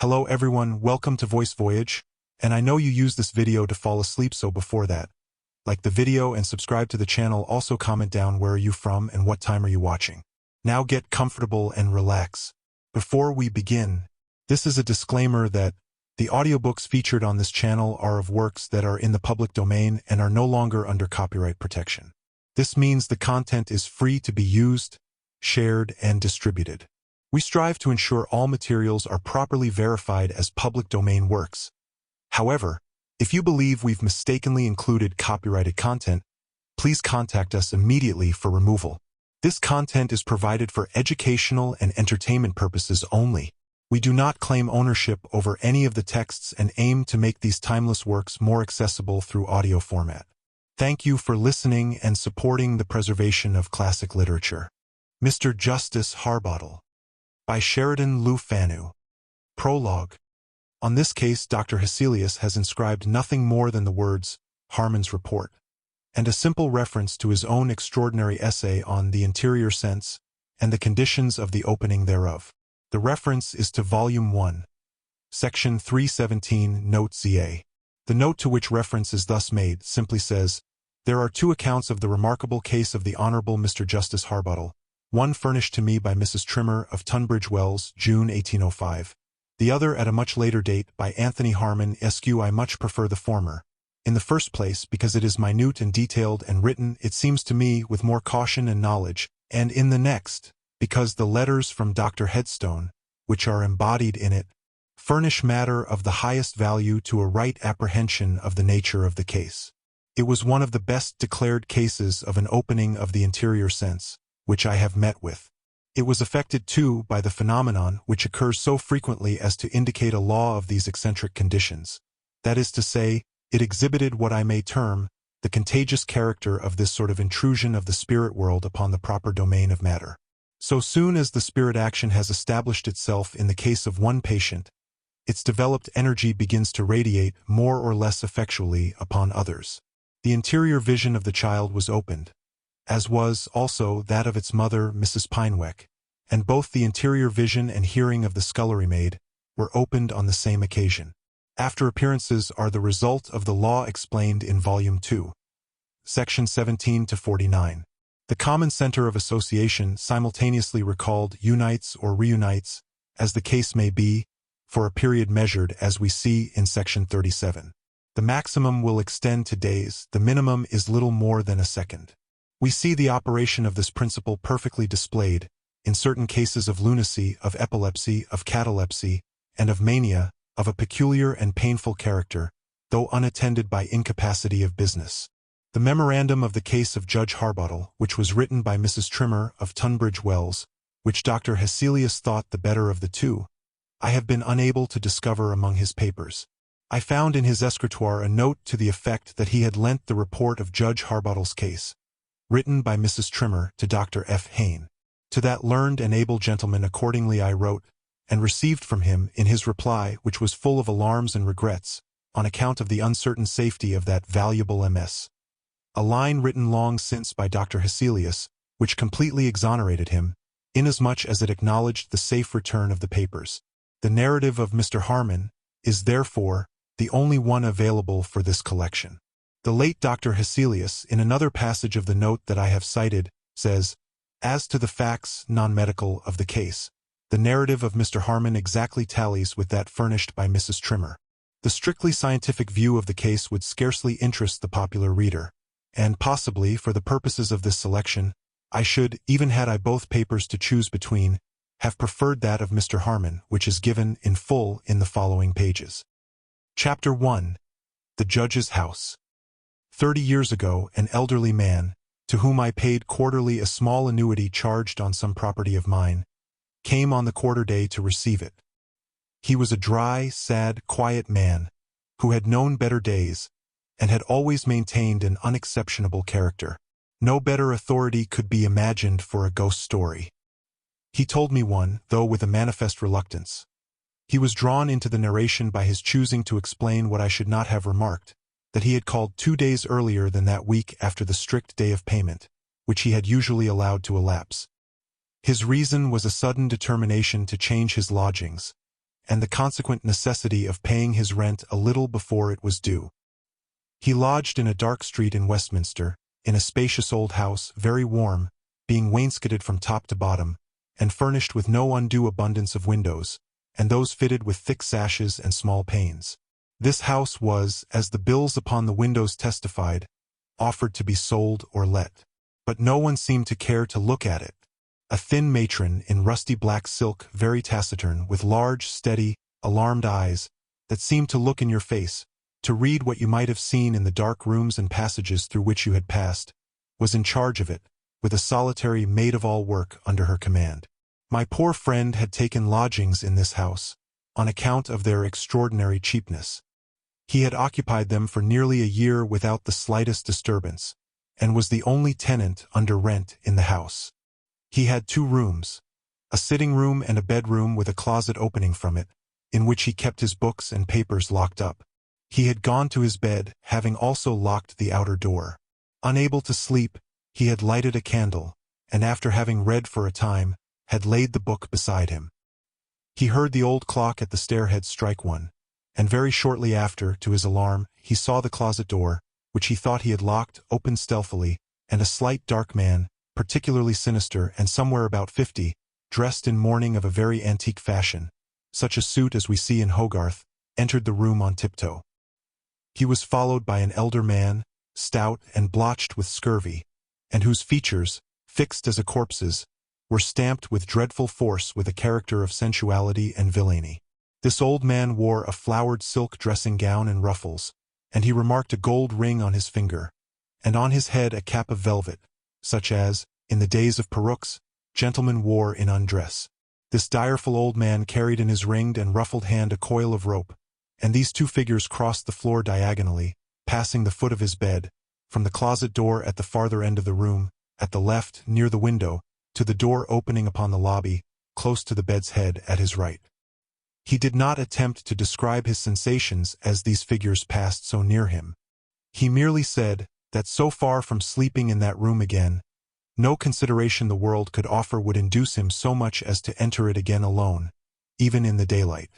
Hello everyone, welcome to Voyage, and I know you use this video to fall asleep, so before that, like the video and subscribe to the channel. Also comment down where are you from and what time are you watching. Now get comfortable and relax. Before we begin, this is a disclaimer that the audiobooks featured on this channel are of works that are in the public domain and are no longer under copyright protection. This means the content is free to be used, shared, and distributed. We strive to ensure all materials are properly verified as public domain works. However, if you believe we've mistakenly included copyrighted content, please contact us immediately for removal. This content is provided for educational and entertainment purposes only. We do not claim ownership over any of the texts and aim to make these timeless works more accessible through audio format. Thank you for listening and supporting the preservation of classic literature. Mr. Judge Harbottle by Sheridan Le Fanu. Prologue. On this case, Dr. Hesselius has inscribed nothing more than the words, Harmon's Report, and a simple reference to his own extraordinary essay on the interior sense and the conditions of the opening thereof. The reference is to Volume 1, Section 317, Note ZA. The note to which reference is thus made simply says, "There are two accounts of the remarkable case of the Honorable Mr. Judge Harbottle, one furnished to me by Mrs. Trimmer of Tunbridge Wells, June 1805, the other at a much later date by Anthony Harmon Esq. I much prefer the former. In the first place, because it is minute and detailed and written, it seems to me, with more caution and knowledge, and in the next, because the letters from Dr. Headstone, which are embodied in it, furnish matter of the highest value to a right apprehension of the nature of the case. It was one of the best declared cases of an opening of the interior sense, which I have met with. It was affected, too, by the phenomenon which occurs so frequently as to indicate a law of these eccentric conditions. That is to say, it exhibited what I may term the contagious character of this sort of intrusion of the spirit world upon the proper domain of matter. So soon as the spirit action has established itself in the case of one patient, its developed energy begins to radiate more or less effectually upon others. The interior vision of the child was opened, as was also that of its mother, Mrs. Pineweck, and both the interior vision and hearing of the scullery maid were opened on the same occasion. After appearances are the result of the law explained in Volume 2, Section 17 to 49. The common center of association simultaneously recalled unites or reunites, as the case may be, for a period measured as we see in Section 37. The maximum will extend to days, the minimum is little more than a second. We see the operation of this principle perfectly displayed in certain cases of lunacy, of epilepsy, of catalepsy, and of mania, of a peculiar and painful character, though unattended by incapacity of business. The memorandum of the case of Judge Harbottle, which was written by Mrs. Trimmer of Tunbridge Wells, which Dr. Hesselius thought the better of the two, I have been unable to discover among his papers. I found in his escritoire a note to the effect that he had lent the report of Judge Harbottle's case, written by Mrs. Trimmer to Dr. F. Hayne. To that learned and able gentleman accordingly I wrote, and received from him, in his reply, which was full of alarms and regrets, on account of the uncertain safety of that valuable MS, a line written long since by Dr. Hesselius, which completely exonerated him, inasmuch as it acknowledged the safe return of the papers. The narrative of Mr. Harmon is, therefore, the only one available for this collection. The late Dr. Hesselius, in another passage of the note that I have cited, says, "As to the facts non-medical of the case, the narrative of Mr. Harmon exactly tallies with that furnished by Mrs. Trimmer. The strictly scientific view of the case would scarcely interest the popular reader, and possibly, for the purposes of this selection, I should, even had I both papers to choose between, have preferred that of Mr. Harmon, which is given in full in the following pages." Chapter 1. The Judge's House. 30 years ago, an elderly man, to whom I paid quarterly a small annuity charged on some property of mine, came on the quarter day to receive it. He was a dry, sad, quiet man, who had known better days, and had always maintained an unexceptionable character. No better authority could be imagined for a ghost story. He told me one, though with a manifest reluctance. He was drawn into the narration by his choosing to explain what I should not have remarked, that he had called 2 days earlier than that week after the strict day of payment, which he had usually allowed to elapse. His reason was a sudden determination to change his lodgings, and the consequent necessity of paying his rent a little before it was due. He lodged in a dark street in Westminster, in a spacious old house, very warm, being wainscoted from top to bottom, and furnished with no undue abundance of windows, and those fitted with thick sashes and small panes. This house was, as the bills upon the windows testified, offered to be sold or let. But no one seemed to care to look at it. A thin matron in rusty black silk, very taciturn, with large, steady, alarmed eyes that seemed to look in your face, to read what you might have seen in the dark rooms and passages through which you had passed, was in charge of it, with a solitary maid-of-all-work under her command. My poor friend had taken lodgings in this house, on account of their extraordinary cheapness. He had occupied them for nearly a year without the slightest disturbance, and was the only tenant under rent in the house. He had 2 rooms, a sitting room and a bedroom with a closet opening from it, in which he kept his books and papers locked up. He had gone to his bed, having also locked the outer door. Unable to sleep, he had lighted a candle, and after having read for a time, had laid the book beside him. He heard the old clock at the stairhead strike 1, and very shortly after, to his alarm, he saw the closet door, which he thought he had locked, open stealthily, and a slight dark man, particularly sinister and somewhere about 50, dressed in mourning of a very antique fashion, such a suit as we see in Hogarth, entered the room on tiptoe. He was followed by an elder man, stout and blotched with scurvy, and whose features, fixed as a corpse's, were stamped with dreadful force with a character of sensuality and villainy. This old man wore a flowered silk dressing-gown and ruffles, and he remarked a gold ring on his finger, and on his head a cap of velvet, such as, in the days of perukes, gentlemen wore in undress. This direful old man carried in his ringed and ruffled hand a coil of rope, and these 2 figures crossed the floor diagonally, passing the foot of his bed, from the closet door at the farther end of the room, at the left, near the window, to the door opening upon the lobby, close to the bed's head at his right. He did not attempt to describe his sensations as these figures passed so near him. He merely said that so far from sleeping in that room again, no consideration the world could offer would induce him so much as to enter it again alone, even in the daylight.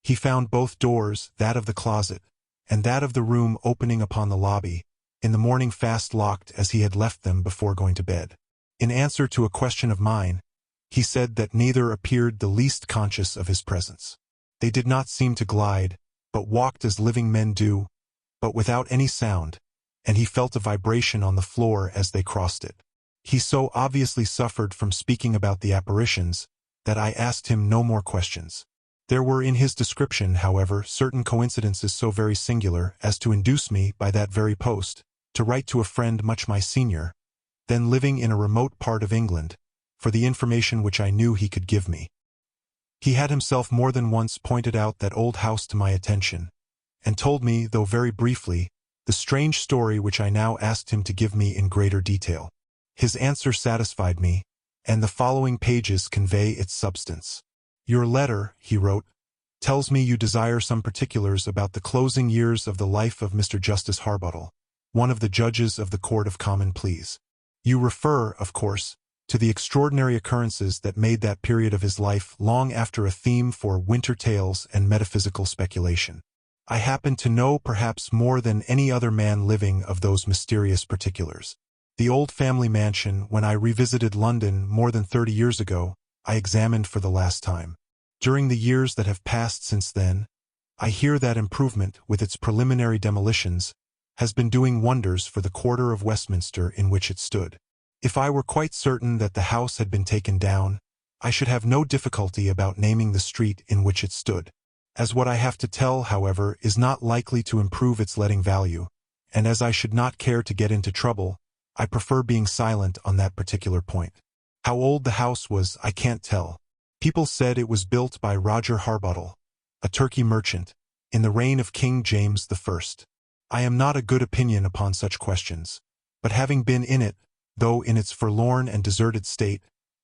He found both doors, that of the closet, and that of the room opening upon the lobby, in the morning fast locked as he had left them before going to bed. In answer to a question of mine, he said that neither appeared the least conscious of his presence. They did not seem to glide, but walked as living men do, but without any sound, and he felt a vibration on the floor as they crossed it. He so obviously suffered from speaking about the apparitions that I asked him no more questions. There were in his description, however, certain coincidences so very singular as to induce me, by that very post, to write to a friend much my senior, then living in a remote part of England, for the information which I knew he could give me. He had himself more than once pointed out that old house to my attention, and told me, though very briefly, the strange story which I now asked him to give me in greater detail. His answer satisfied me, and the following pages convey its substance. Your letter, he wrote, tells me you desire some particulars about the closing years of the life of Mr. Justice Harbottle, one of the judges of the Court of Common Pleas. You refer, of course, to the extraordinary occurrences that made that period of his life long after a theme for winter tales and metaphysical speculation. I happen to know perhaps more than any other man living of those mysterious particulars. The old family mansion, when I revisited London more than 30 years ago, I examined for the last time. During the years that have passed since then, I hear that improvement, with its preliminary demolitions, has been doing wonders for the quarter of Westminster in which it stood. If I were quite certain that the house had been taken down, I should have no difficulty about naming the street in which it stood. As what I have to tell, however, is not likely to improve its letting value, and as I should not care to get into trouble, I prefer being silent on that particular point. How old the house was, I can't tell. People said it was built by Roger Harbottle, a Turkey merchant, in the reign of King James I. I am not a good opinion upon such questions, but having been in it, though in its forlorn and deserted state,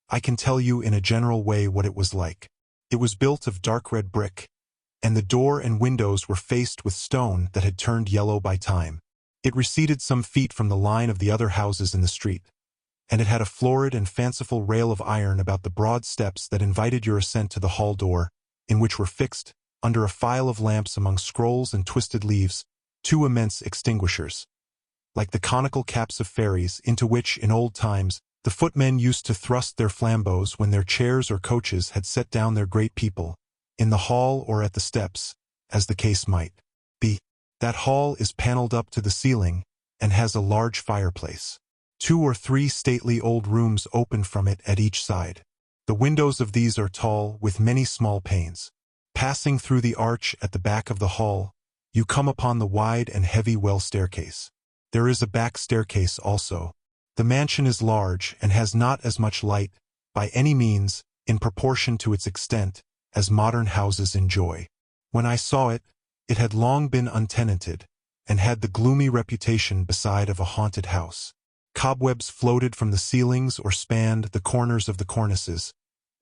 I can tell you in a general way what it was like. It was built of dark red brick, and the door and windows were faced with stone that had turned yellow by time. It receded some feet from the line of the other houses in the street, and it had a florid and fanciful rail of iron about the broad steps that invited your ascent to the hall door, in which were fixed, under a file of lamps among scrolls and twisted leaves, two immense extinguishers, like the conical caps of fairies into which, in old times, the footmen used to thrust their flambeaux when their chairs or coaches had set down their great people, in the hall or at the steps, as the case might be. That hall is panelled up to the ceiling, and has a large fireplace. 2 or 3 stately old rooms open from it at each side. The windows of these are tall, with many small panes. Passing through the arch at the back of the hall, you come upon the wide and heavy well staircase. There is a back staircase also. The mansion is large and has not as much light, by any means, in proportion to its extent, as modern houses enjoy. When I saw it, it had long been untenanted, and had the gloomy reputation beside of a haunted house. Cobwebs floated from the ceilings or spanned the corners of the cornices,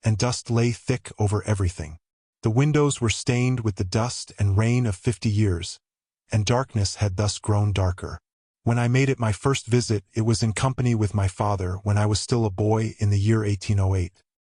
and dust lay thick over everything. The windows were stained with the dust and rain of 50 years, and darkness had thus grown darker. When I made it my first visit, it was in company with my father when I was still a boy in the year 1808.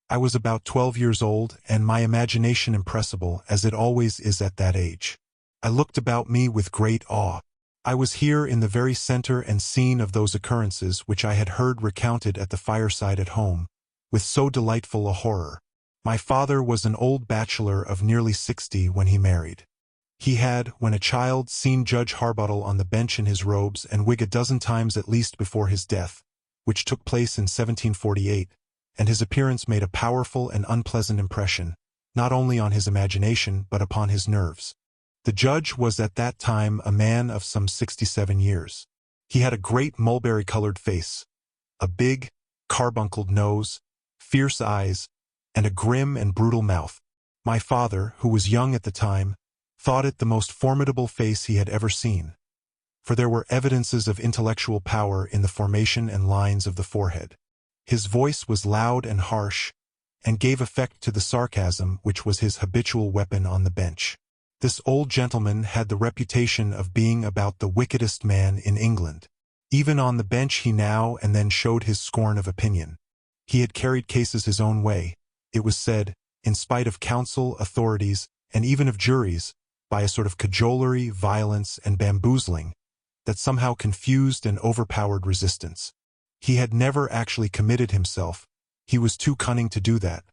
I was about 12 years old, and my imagination impressible, as it always is at that age. I looked about me with great awe. I was here in the very center and scene of those occurrences which I had heard recounted at the fireside at home, with so delightful a horror. My father was an old bachelor of nearly 60 when he married. He had, when a child, seen Judge Harbottle on the bench in his robes and wig a dozen times at least before his death, which took place in 1748, and his appearance made a powerful and unpleasant impression, not only on his imagination but upon his nerves. The judge was at that time a man of some 67 years. He had a great mulberry-colored face, a big, carbuncled nose, fierce eyes, and a grim and brutal mouth. My father, who was young at the time, thought it the most formidable face he had ever seen, for there were evidences of intellectual power in the formation and lines of the forehead. His voice was loud and harsh, and gave effect to the sarcasm which was his habitual weapon on the bench. This old gentleman had the reputation of being about the wickedest man in England. Even on the bench he now and then showed his scorn of opinion. He had carried cases his own way, it was said, in spite of counsel, authorities, and even of juries, by a sort of cajolery, violence, and bamboozling, that somehow confused and overpowered resistance. He had never actually committed himself, he was too cunning to do that.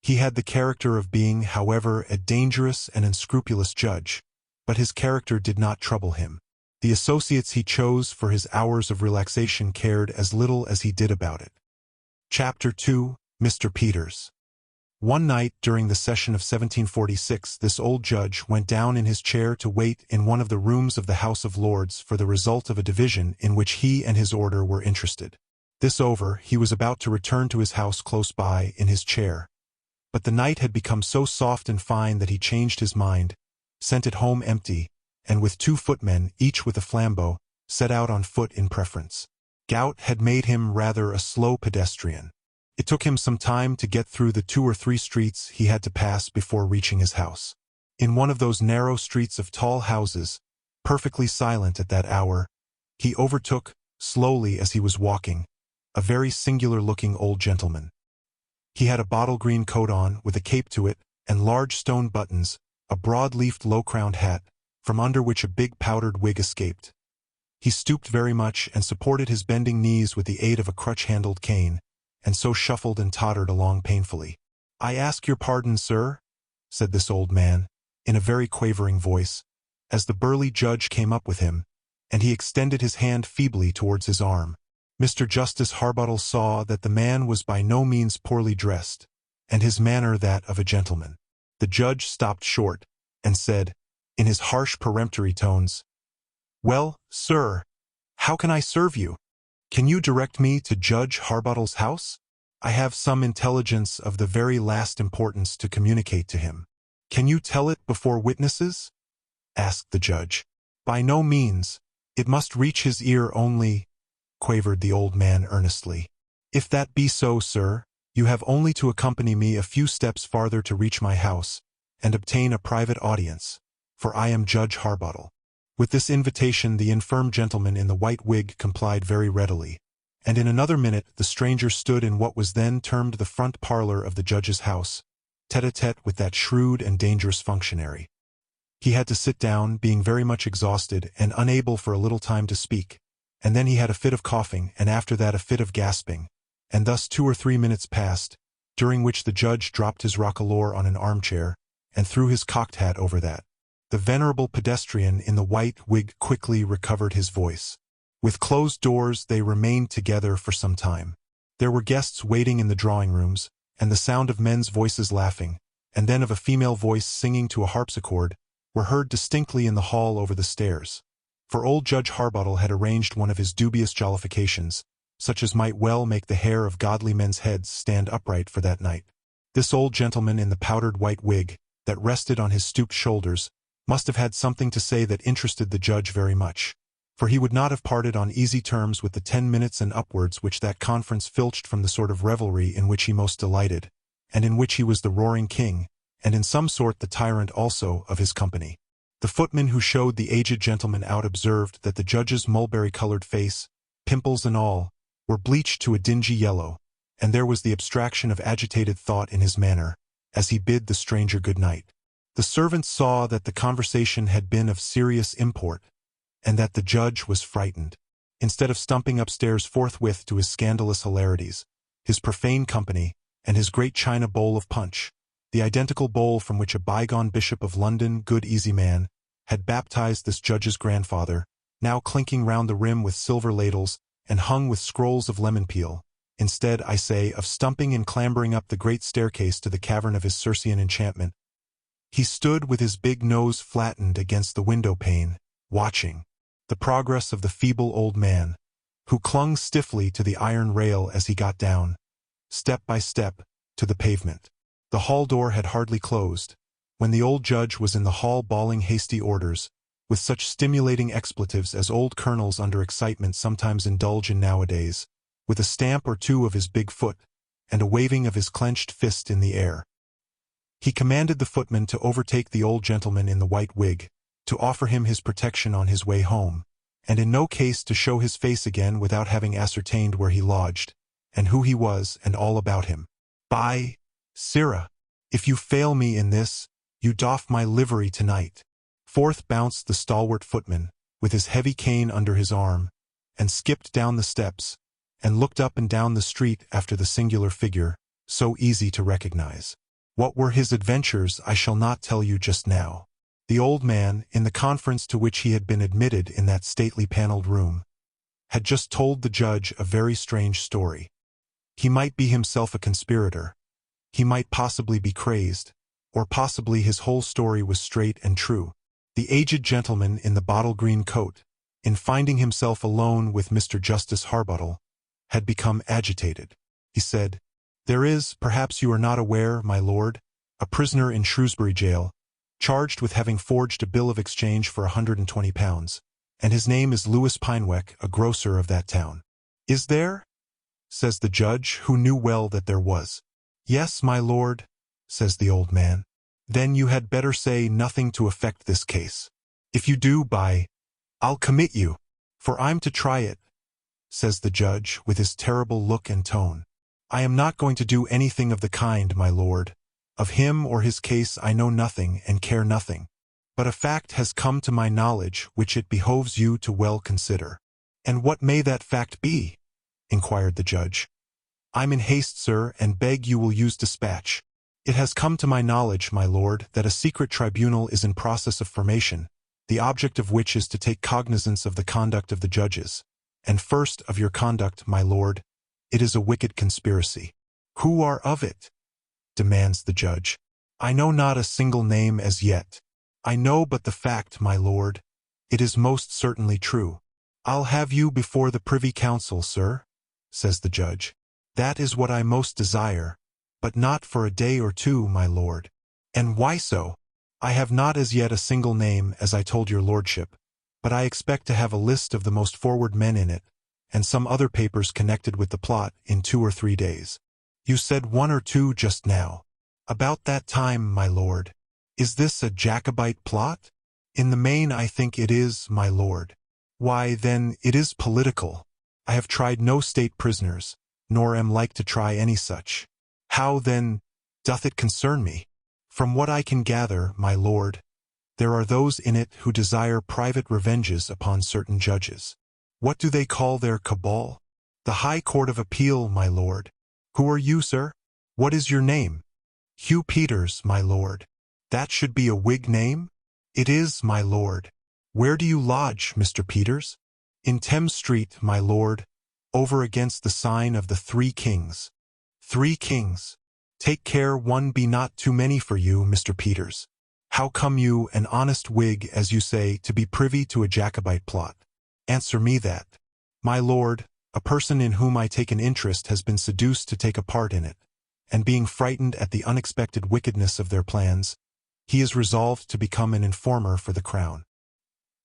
He had the character of being, however, a dangerous and unscrupulous judge, but his character did not trouble him. The associates he chose for his hours of relaxation cared as little as he did about it. Chapter 2, Mr. Peters. One night during the session of 1746, this old judge went down in his chair to wait in one of the rooms of the House of Lords for the result of a division in which he and his order were interested. This over, he was about to return to his house close by in his chair. But the night had become so soft and fine that he changed his mind, sent it home empty, and with 2 footmen, each with a flambeau, set out on foot in preference. Gout had made him rather a slow pedestrian. It took him some time to get through the 2 or 3 streets he had to pass before reaching his house. In one of those narrow streets of tall houses, perfectly silent at that hour, he overtook, slowly as he was walking, a very singular-looking old gentleman. He had a bottle-green coat on, with a cape to it, and large stone buttons, a broad-leafed low-crowned hat, from under which a big powdered wig escaped. He stooped very much and supported his bending knees with the aid of a crutch-handled cane, and so shuffled and tottered along painfully. "I ask your pardon, sir," said this old man, in a very quavering voice, as the burly judge came up with him, and he extended his hand feebly towards his arm. Mr. Justice Harbottle saw that the man was by no means poorly dressed, and his manner that of a gentleman. The judge stopped short, and said, in his harsh peremptory tones, "Well, sir, how can I serve you? Can you direct me to Judge Harbottle's house? I have some intelligence of the very last importance to communicate to him." "Can you tell it before witnesses?" asked the judge. "By no means. It must reach his ear only," quavered the old man earnestly. "If that be so, sir, you have only to accompany me a few steps farther to reach my house, and obtain a private audience, for I am Judge Harbottle." With this invitation the infirm gentleman in the white wig complied very readily, and in another minute the stranger stood in what was then termed the front parlor of the judge's house, tête-à-tête with that shrewd and dangerous functionary. He had to sit down, being very much exhausted and unable for a little time to speak, and then he had a fit of coughing, and after that a fit of gasping, and thus 2 or 3 minutes passed, during which the judge dropped his roquelaure on an armchair, and threw his cocked hat over that. The venerable pedestrian in the white wig quickly recovered his voice. With closed doors they remained together for some time. There were guests waiting in the drawing rooms, and the sound of men's voices laughing, and then of a female voice singing to a harpsichord, were heard distinctly in the hall over the stairs. For old Judge Harbottle had arranged one of his dubious jollifications, such as might well make the hair of godly men's heads stand upright for that night. This old gentleman in the powdered white wig, that rested on his stooped shoulders, must have had something to say that interested the judge very much, for he would not have parted on easy terms with the 10 minutes and upwards which that conference filched from the sort of revelry in which he most delighted, and in which he was the roaring king, and in some sort the tyrant also, of his company. The footman who showed the aged gentleman out observed that the judge's mulberry-colored face, pimples and all, were bleached to a dingy yellow, and there was the abstraction of agitated thought in his manner, as he bid the stranger good night. The servants saw that the conversation had been of serious import, and that the judge was frightened. Instead of stumping upstairs forthwith to his scandalous hilarities, his profane company, and his great china bowl of punch, the identical bowl from which a bygone bishop of London, good easy man, had baptized this judge's grandfather, now clinking round the rim with silver ladles and hung with scrolls of lemon peel, instead, I say, of stumping and clambering up the great staircase to the cavern of his Circean enchantment, he stood with his big nose flattened against the window pane, watching the progress of the feeble old man, who clung stiffly to the iron rail as he got down, step by step, to the pavement. The hall door had hardly closed, when the old judge was in the hall bawling hasty orders, with such stimulating expletives as old colonels under excitement sometimes indulge in nowadays, with a stamp or two of his big foot, and a waving of his clenched fist in the air. He commanded the footman to overtake the old gentleman in the white wig, to offer him his protection on his way home, and in no case to show his face again without having ascertained where he lodged, and who he was, and all about him. By Sirrah, if you fail me in this, you doff my livery tonight. Forth bounced the stalwart footman, with his heavy cane under his arm, and skipped down the steps, and looked up and down the street after the singular figure, so easy to recognize. What were his adventures I shall not tell you just now. The old man, in the conference to which he had been admitted in that stately paneled room, had just told the judge a very strange story. He might be himself a conspirator. He might possibly be crazed, or possibly his whole story was straight and true. The aged gentleman in the bottle-green coat, in finding himself alone with Mr. Justice Harbottle, had become agitated. He said, "There is, perhaps you are not aware, my lord, a prisoner in Shrewsbury jail, charged with having forged a bill of exchange for £120, and his name is Lewis Pineweck, a grocer of that town." "Is there?" says the judge, who knew well that there was. "Yes, my lord," says the old man. "Then you had better say nothing to affect this case. If you do, I'll commit you, for I'm to try it," says the judge, with his terrible look and tone. "I am not going to do anything of the kind, my lord. Of him or his case I know nothing and care nothing. But a fact has come to my knowledge which it behoves you to well consider." "And what may that fact be?" inquired the judge. "I'm in haste, sir, and beg you will use dispatch. It has come to my knowledge, my lord, that a secret tribunal is in process of formation, the object of which is to take cognizance of the conduct of the judges, and first of your conduct, my lord. It is a wicked conspiracy." "Who are of it?" demands the judge. "I know not a single name as yet. I know but the fact, my lord. It is most certainly true." "I'll have you before the Privy Council, sir," says the judge. "That is what I most desire, but not for a day or two, my lord." "And why so?" "I have not as yet a single name, as I told your lordship, but I expect to have a list of the most forward men in it, and some other papers connected with the plot, in 2 or 3 days. "You said 1 or 2 just now." "About that time, my lord." "Is this a Jacobite plot?" "In the main I think it is, my lord." "Why, then, it is political. I have tried no state prisoners, nor am like to try any such." "How, then, Doth it concern me? From what I can gather, my lord, there are those in it who desire private revenges upon certain judges. What do they call their cabal? The High Court of Appeal, my lord. Who are you, sir? What is your name? Hugh Peters, my lord. That should be a Whig name? It is, my lord. Where do you lodge, Mr. Peters? In Thames Street, my lord, over against the sign of the Three Kings. 3 Kings. Take care one be not too many for you, Mr. Peters. How come you, an honest Whig, as you say, to be privy to a Jacobite plot? Answer me that. My lord, a person in whom I take an interest has been seduced to take a part in it, and being frightened at the unexpected wickedness of their plans, he is resolved to become an informer for the crown.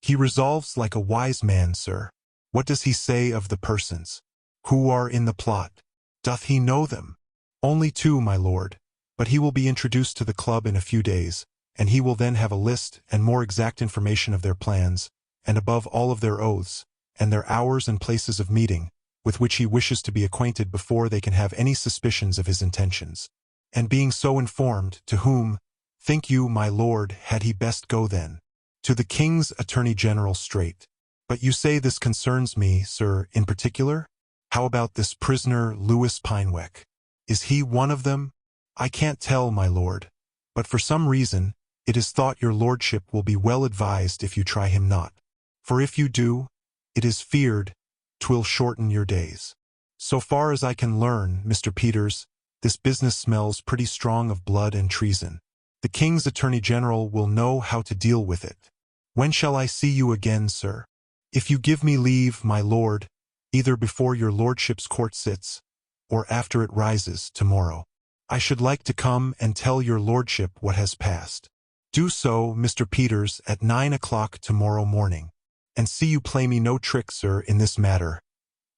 He resolves like a wise man, sir. What does he say of the persons who are in the plot? Doth he know them? Only 2, my lord, but he will be introduced to the club in a few days, and he will then have a list and more exact information of their plans, and above all of their oaths, and their hours and places of meeting, with which he wishes to be acquainted before they can have any suspicions of his intentions. And being so informed, to whom, think you, my lord, had he best go then? To the King's Attorney General straight. But you say this concerns me, sir, in particular? How about this prisoner, Louis Pineweck? Is he one of them? I can't tell, my lord, but for some reason, it is thought your lordship will be well advised if you try him not. For if you do, it is feared 'twill shorten your days. So far as I can learn, Mr. Peters, this business smells pretty strong of blood and treason. The King's Attorney General will know how to deal with it. When shall I see you again, sir? If you give me leave, my lord, either before your lordship's court sits, or after it rises tomorrow, I should like to come and tell your lordship what has passed. Do so, Mr. Peters, at 9 o'clock tomorrow morning, and see you play me no trick, sir, in this matter.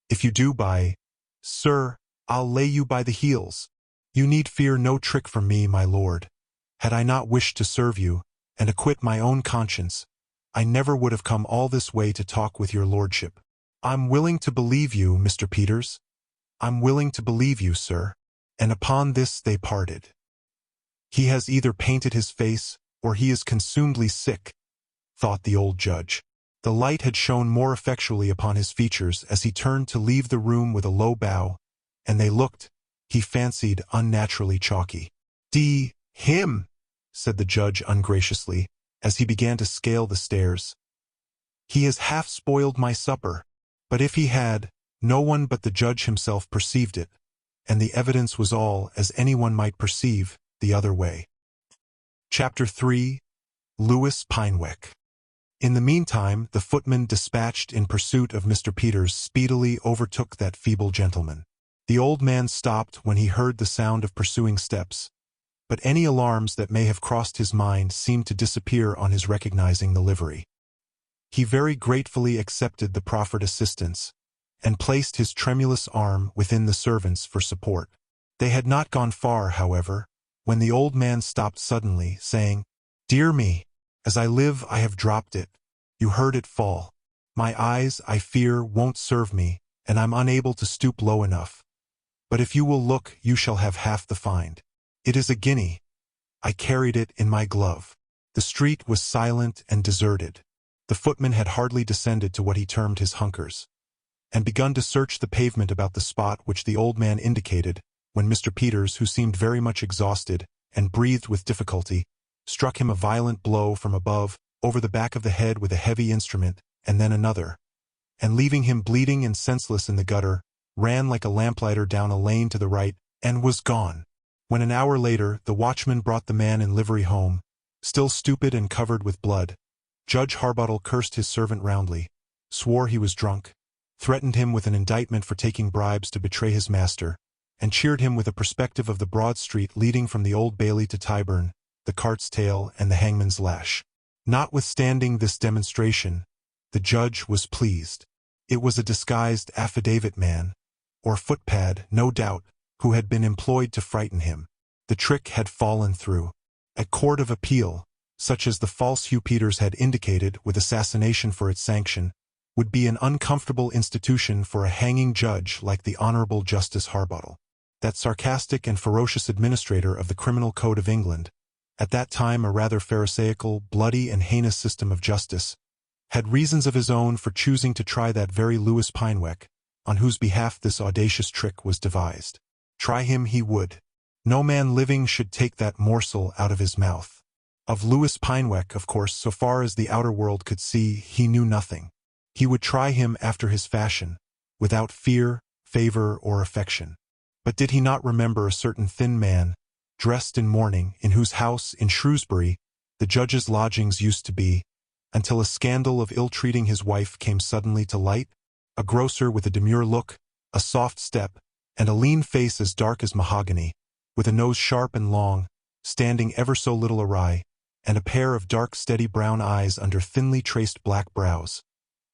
If you do, sir, I'll lay you by the heels. You need fear no trick from me, my lord. Had I not wished to serve you, and acquit my own conscience, I never would have come all this way to talk with your lordship. I'm willing to believe you, Mr. Peters. I'm willing to believe you, sir. And upon this they parted. He has either painted his face, or he is consumedly sick, thought the old judge. The light had shone more effectually upon his features as he turned to leave the room with a low bow, and they looked, he fancied, unnaturally chalky. Him, said the judge ungraciously, as he began to scale the stairs. He has half spoiled my supper, but if he had, no one but the judge himself perceived it, and the evidence was all, as anyone might perceive, the other way. Chapter 3. Louis Pineweck. In the meantime, the footman dispatched in pursuit of Mr. Peters speedily overtook that feeble gentleman. The old man stopped when he heard the sound of pursuing steps, but any alarms that may have crossed his mind seemed to disappear on his recognizing the livery. He very gratefully accepted the proffered assistance, and placed his tremulous arm within the servant's for support. They had not gone far, however, when the old man stopped suddenly, saying, "Dear me, as I live I have dropped it. You heard it fall. My eyes, I fear, won't serve me, and I'm unable to stoop low enough. But if you will look, you shall have half the find. It is a guinea. I carried it in my glove." The street was silent and deserted. The footman had hardly descended to what he termed his hunkers, and begun to search the pavement about the spot which the old man indicated, when Mr. Peters, who seemed very much exhausted, and breathed with difficulty, struck him a violent blow from above, over the back of the head with a heavy instrument, and then another, and leaving him bleeding and senseless in the gutter, ran like a lamplighter down a lane to the right, and was gone. When an hour later the watchman brought the man in livery home, still stupid and covered with blood, Judge Harbottle cursed his servant roundly, swore he was drunk, threatened him with an indictment for taking bribes to betray his master, and cheered him with a perspective of the broad street leading from the Old Bailey to Tyburn, the cart's tail and the hangman's lash. Notwithstanding this demonstration, the judge was pleased. It was a disguised affidavit man, or footpad, no doubt, who had been employed to frighten him. The trick had fallen through. A court of appeal, such as the false Hugh Peters had indicated with assassination for its sanction, would be an uncomfortable institution for a hanging judge like the Honorable Justice Harbottle. that sarcastic and ferocious administrator of the Criminal Code of England, at that time a rather pharisaical, bloody and heinous system of justice, had reasons of his own for choosing to try that very Lewis Pineweck, on whose behalf this audacious trick was devised. Try him he would. No man living should take that morsel out of his mouth. Of Lewis Pineweck, of course, so far as the outer world could see, he knew nothing. He would try him after his fashion, without fear, favor, or affection. But did he not remember a certain thin man, dressed in mourning, in whose house, in Shrewsbury, the judge's lodgings used to be, until a scandal of ill-treating his wife came suddenly to light? A grocer with a demure look, a soft step, and a lean face as dark as mahogany, with a nose sharp and long, standing ever so little awry, and a pair of dark steady brown eyes under thinly traced black brows.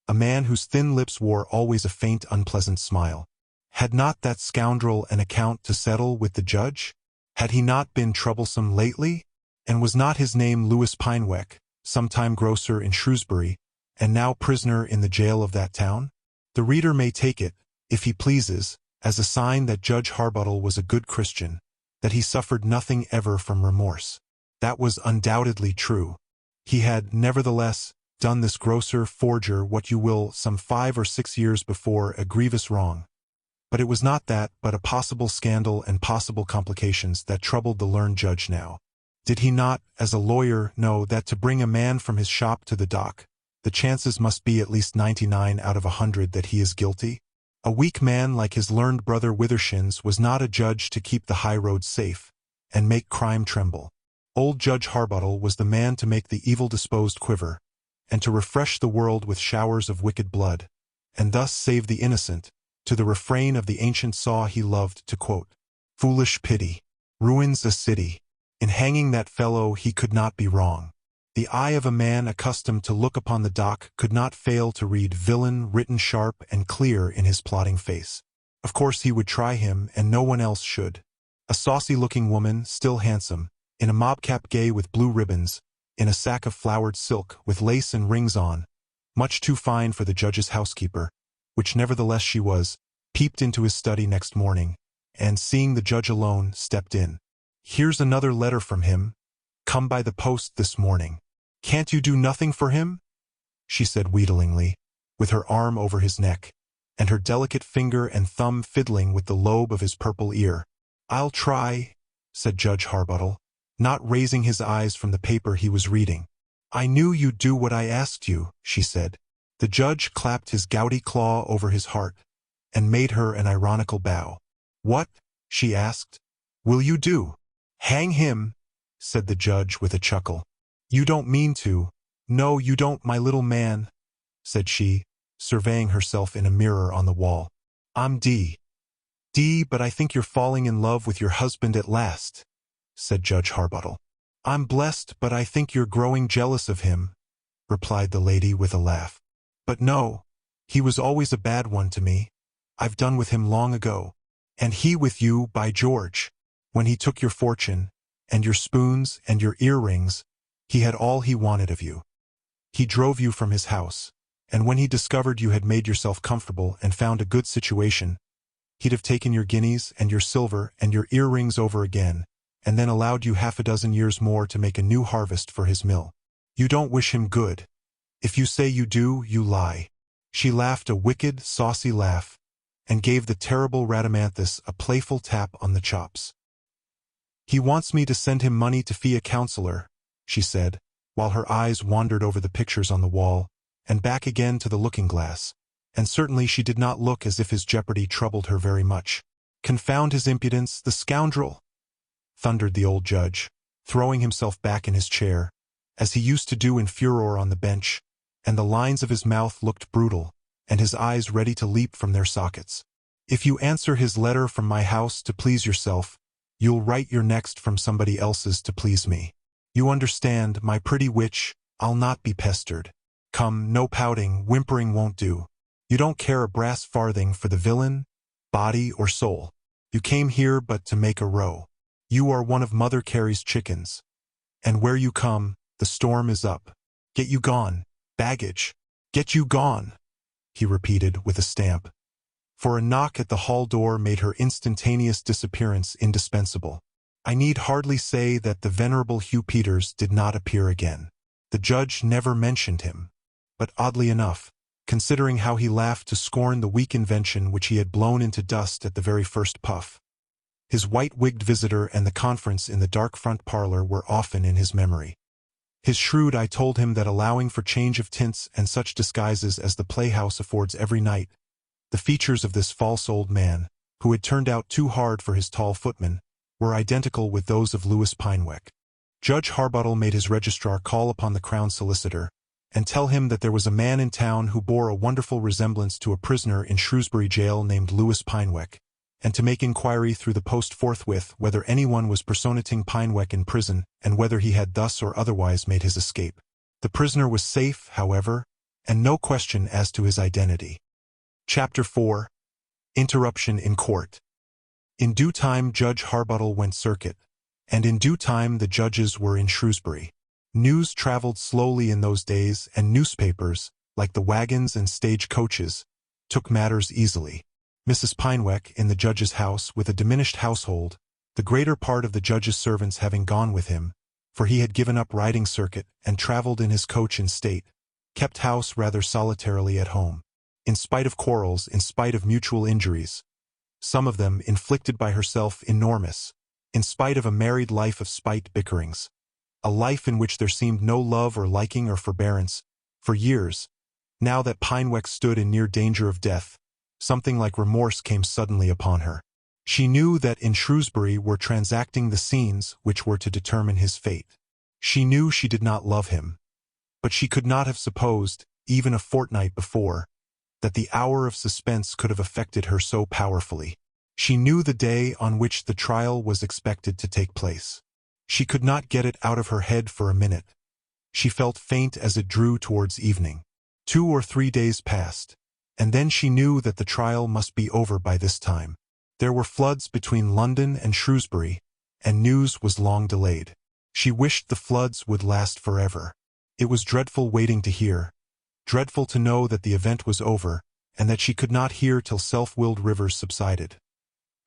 A man whose thin lips wore always a faint unpleasant smile. Had not that scoundrel an account to settle with the judge? Had he not been troublesome lately? And was not his name Lewis Pineweck, sometime grocer in Shrewsbury, and now prisoner in the jail of that town? The reader may take it, if he pleases, as a sign that Judge Harbottle was a good Christian, that he suffered nothing ever from remorse. That was undoubtedly true. He had, nevertheless, done this grocer, forger, what you will, some 5 or 6 years before, a grievous wrong. But it was not that, but a possible scandal and possible complications that troubled the learned judge now. Did he not, as a lawyer, know that to bring a man from his shop to the dock, the chances must be at least 99 out of 100 that he is guilty? A weak man like his learned brother Withershins was not a judge to keep the high road safe, and make crime tremble. Old Judge Harbottle was the man to make the evil-disposed quiver, and to refresh the world with showers of wicked blood, and thus save the innocent, to the refrain of the ancient saw he loved to quote. Foolish pity ruins a city. In hanging that fellow he could not be wrong. The eye of a man accustomed to look upon the dock could not fail to read villain written sharp and clear in his plotting face. Of course he would try him, and no one else should. A saucy-looking woman, still handsome, in a mob-cap gay with blue ribbons, in a sack of flowered silk with lace and rings on, much too fine for the judge's housekeeper, which nevertheless she was, peeped into his study next morning, and, seeing the judge alone, stepped in. Here's another letter from him, come by the post this morning. Can't you do nothing for him? She said wheedlingly, with her arm over his neck, and her delicate finger and thumb fiddling with the lobe of his purple ear. I'll try, said Judge Harbottle, not raising his eyes from the paper he was reading. I knew you'd do what I asked you, she said. The judge clapped his gouty claw over his heart, and made her an ironical bow. What, she asked, will you do? Hang him, said the judge with a chuckle. You don't mean to. No, you don't, my little man, said she, surveying herself in a mirror on the wall. I'm D. But I think you're falling in love with your husband at last, said Judge Harbottle. I'm blessed, but I think you're growing jealous of him, replied the lady with a laugh. But no, he was always a bad one to me. I've done with him long ago. And he with you, by George. When he took your fortune, and your spoons and your earrings, he had all he wanted of you. He drove you from his house, and when he discovered you had made yourself comfortable and found a good situation, he'd have taken your guineas and your silver and your earrings over again, and then allowed you 6 years more to make a new harvest for his mill. You don't wish him good. If you say you do, you lie. She laughed a wicked, saucy laugh, and gave the terrible Rhadamanthus a playful tap on the chops. He wants me to send him money to fee a counselor, she said, while her eyes wandered over the pictures on the wall, and back again to the looking-glass, and certainly she did not look as if his jeopardy troubled her very much. Confound his impudence, the scoundrel! Thundered the old judge, throwing himself back in his chair, as he used to do in furor on the bench, and the lines of his mouth looked brutal, and his eyes ready to leap from their sockets. If you answer his letter from my house to please yourself, you'll write your next from somebody else's to please me. You understand, my pretty witch, I'll not be pestered. Come, no pouting, whimpering won't do. You don't care a brass farthing for the villain, body or soul. You came here but to make a row. You are one of Mother Carey's chickens. And where you come, the storm is up. Get you gone, baggage. Get you gone, he repeated with a stamp. for a knock at the hall door made her instantaneous disappearance indispensable. I need hardly say that the venerable Hugh Peters did not appear again. The judge never mentioned him. But oddly enough, considering how he laughed to scorn the weak invention which he had blown into dust at the very first puff, his white-wigged visitor and the conference in the dark front parlor were often in his memory. His shrewd eye told him that allowing for change of tints and such disguises as the playhouse affords every night, the features of this false old man, who had turned out too hard for his tall footman, were identical with those of Louis Pineweck. Judge Harbottle made his registrar call upon the Crown Solicitor and tell him that there was a man in town who bore a wonderful resemblance to a prisoner in Shrewsbury jail named Louis Pineweck, and to make inquiry through the post forthwith whether anyone was personating Pineweck in prison and whether he had thus or otherwise made his escape. The prisoner was safe, however, and no question as to his identity. Chapter 4. Interruption in Court. In due time Judge Harbottle went circuit, and in due time the judges were in Shrewsbury. News traveled slowly in those days, and newspapers, like the wagons and stage coaches, took matters easily. Mrs. Pineweck in the judge's house with a diminished household, the greater part of the judge's servants having gone with him, for he had given up riding circuit and traveled in his coach in state, kept house rather solitarily at home. In spite of quarrels, in spite of mutual injuries, some of them inflicted by herself enormous, in spite of a married life of spite bickerings, a life in which there seemed no love or liking or forbearance, for years, now that Pineweck stood in near danger of death, something like remorse came suddenly upon her. She knew that in Shrewsbury were transacting the scenes which were to determine his fate. She knew she did not love him, but she could not have supposed, even a fortnight before, that the hour of suspense could have affected her so powerfully. She knew the day on which the trial was expected to take place. She could not get it out of her head for a minute. She felt faint as it drew towards evening. 2 or 3 days passed, and then she knew that the trial must be over by this time. There were floods between London and Shrewsbury, and news was long delayed. She wished the floods would last forever. It was dreadful waiting to hear, dreadful to know that the event was over, and that she could not hear till self-willed rivers subsided.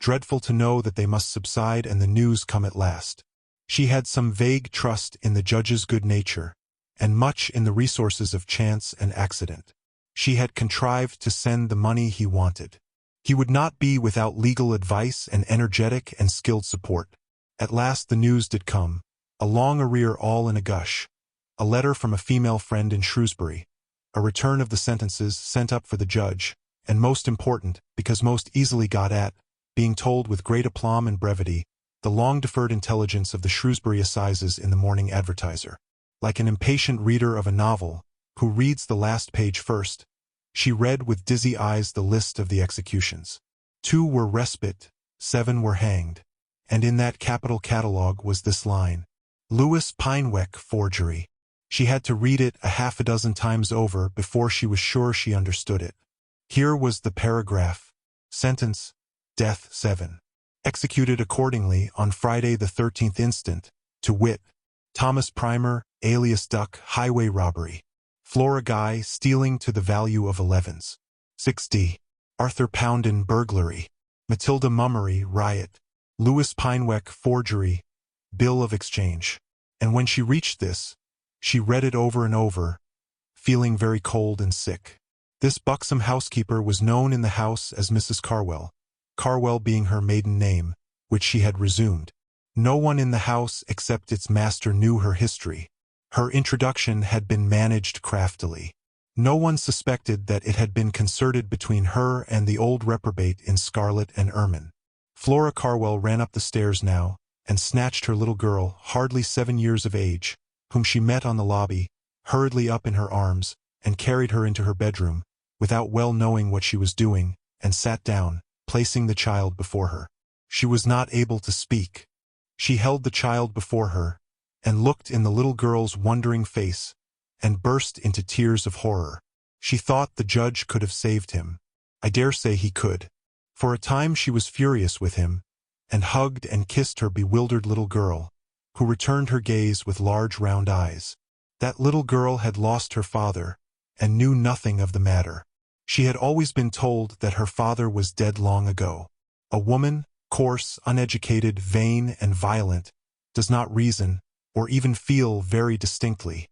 Dreadful to know that they must subside and the news come at last. She had some vague trust in the judge's good nature, and much in the resources of chance and accident. She had contrived to send the money he wanted. He would not be without legal advice and energetic and skilled support. At last the news did come, a long arrear all in a gush, a letter from a female friend in Shrewsbury, a return of the sentences sent up for the judge, and most important, because most easily got at, being told with great aplomb and brevity, the long-deferred intelligence of the Shrewsbury Assizes in the Morning Advertiser. Like an impatient reader of a novel, who reads the last page first, she read with dizzy eyes the list of the executions. 2 were respite, 7 were hanged, and in that capital catalogue was this line: Louis Pineweck forgery. She had to read it a half a dozen times over before she was sure she understood it. Here was the paragraph: sentence, death 7. Executed accordingly on Friday the 13th instant, to wit, Thomas Primer, alias Duck, highway robbery. Flora Guy, stealing to the value of 11s. 6d. Arthur Poundin, burglary. Matilda Mummery, riot. Louis Pineweck, forgery. Bill of exchange. And when she reached this, she read it over and over, feeling very cold and sick. This buxom housekeeper was known in the house as Mrs. Carwell, Carwell being her maiden name, which she had resumed. No one in the house except its master knew her history. Her introduction had been managed craftily. No one suspected that it had been concerted between her and the old reprobate in scarlet and ermine. Flora Carwell ran up the stairs now, and snatched her little girl, hardly 7 years of age, whom she met on the lobby, hurriedly up in her arms, and carried her into her bedroom, without well knowing what she was doing, and sat down, placing the child before her. She was not able to speak. She held the child before her, and looked in the little girl's wondering face, and burst into tears of horror. She thought the judge could have saved him. I dare say he could. For a time she was furious with him, and hugged and kissed her bewildered little girl, who returned her gaze with large round eyes. That little girl had lost her father, and knew nothing of the matter. She had always been told that her father was dead long ago. A woman, coarse, uneducated, vain, and violent, does not reason, or even feel very distinctly.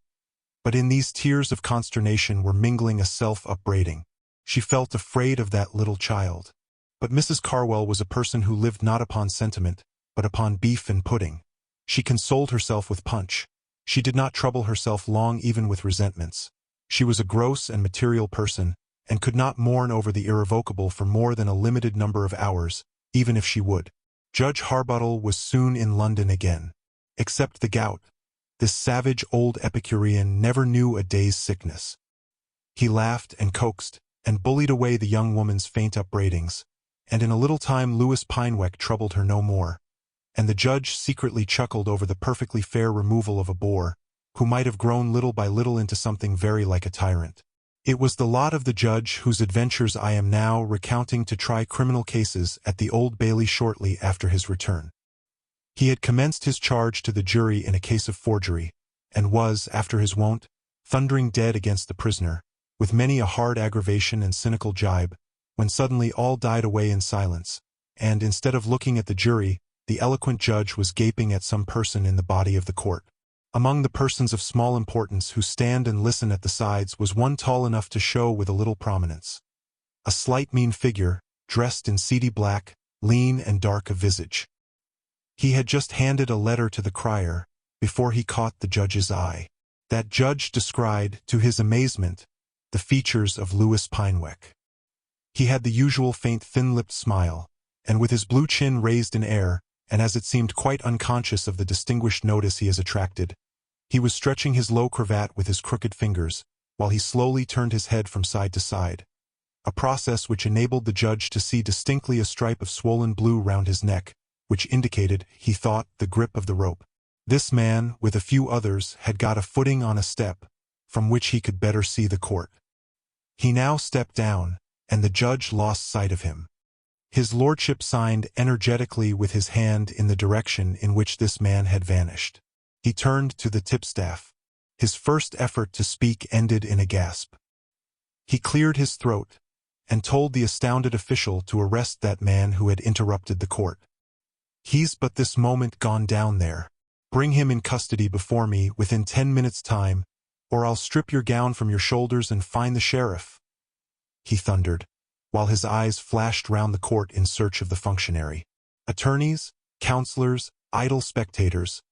But in these tears of consternation were mingling a self-upbraiding. She felt afraid of that little child. But Mrs. Carwell was a person who lived not upon sentiment, but upon beef and pudding. She consoled herself with punch. She did not trouble herself long even with resentments. She was a gross and material person, and could not mourn over the irrevocable for more than a limited number of hours, even if she would. Judge Harbottle was soon in London again. Except the gout, this savage old Epicurean never knew a day's sickness. He laughed and coaxed, and bullied away the young woman's faint upbraidings, and in a little time Louis Pineweck troubled her no more, and the judge secretly chuckled over the perfectly fair removal of a bore, who might have grown little by little into something very like a tyrant. It was the lot of the judge whose adventures I am now recounting to try criminal cases at the Old Bailey shortly after his return. He had commenced his charge to the jury in a case of forgery, and was, after his wont, thundering dead against the prisoner, with many a hard aggravation and cynical jibe, when suddenly all died away in silence, and instead of looking at the jury, the eloquent judge was gaping at some person in the body of the court. Among the persons of small importance who stand and listen at the sides was one tall enough to show with a little prominence. A slight mean figure, dressed in seedy black, lean and dark of visage. He had just handed a letter to the crier, before he caught the judge's eye. That judge descried, to his amazement, the features of Louis Pineweck. He had the usual faint thin-lipped smile, and with his blue chin raised in air, and as it seemed quite unconscious of the distinguished notice he has attracted, he was stretching his low cravat with his crooked fingers, while he slowly turned his head from side to side, a process which enabled the judge to see distinctly a stripe of swollen blue round his neck, which indicated, he thought, the grip of the rope. This man, with a few others, had got a footing on a step, from which he could better see the court. He now stepped down, and the judge lost sight of him. His lordship signed energetically with his hand in the direction in which this man had vanished. He turned to the tipstaff. His first effort to speak ended in a gasp. He cleared his throat, and told the astounded official to arrest that man who had interrupted the court. "He's but this moment gone down there. Bring him in custody before me within 10 minutes' time, or I'll strip your gown from your shoulders and fine the sheriff," he thundered, while his eyes flashed round the court in search of the functionary. Attorneys, counselors, idle spectators,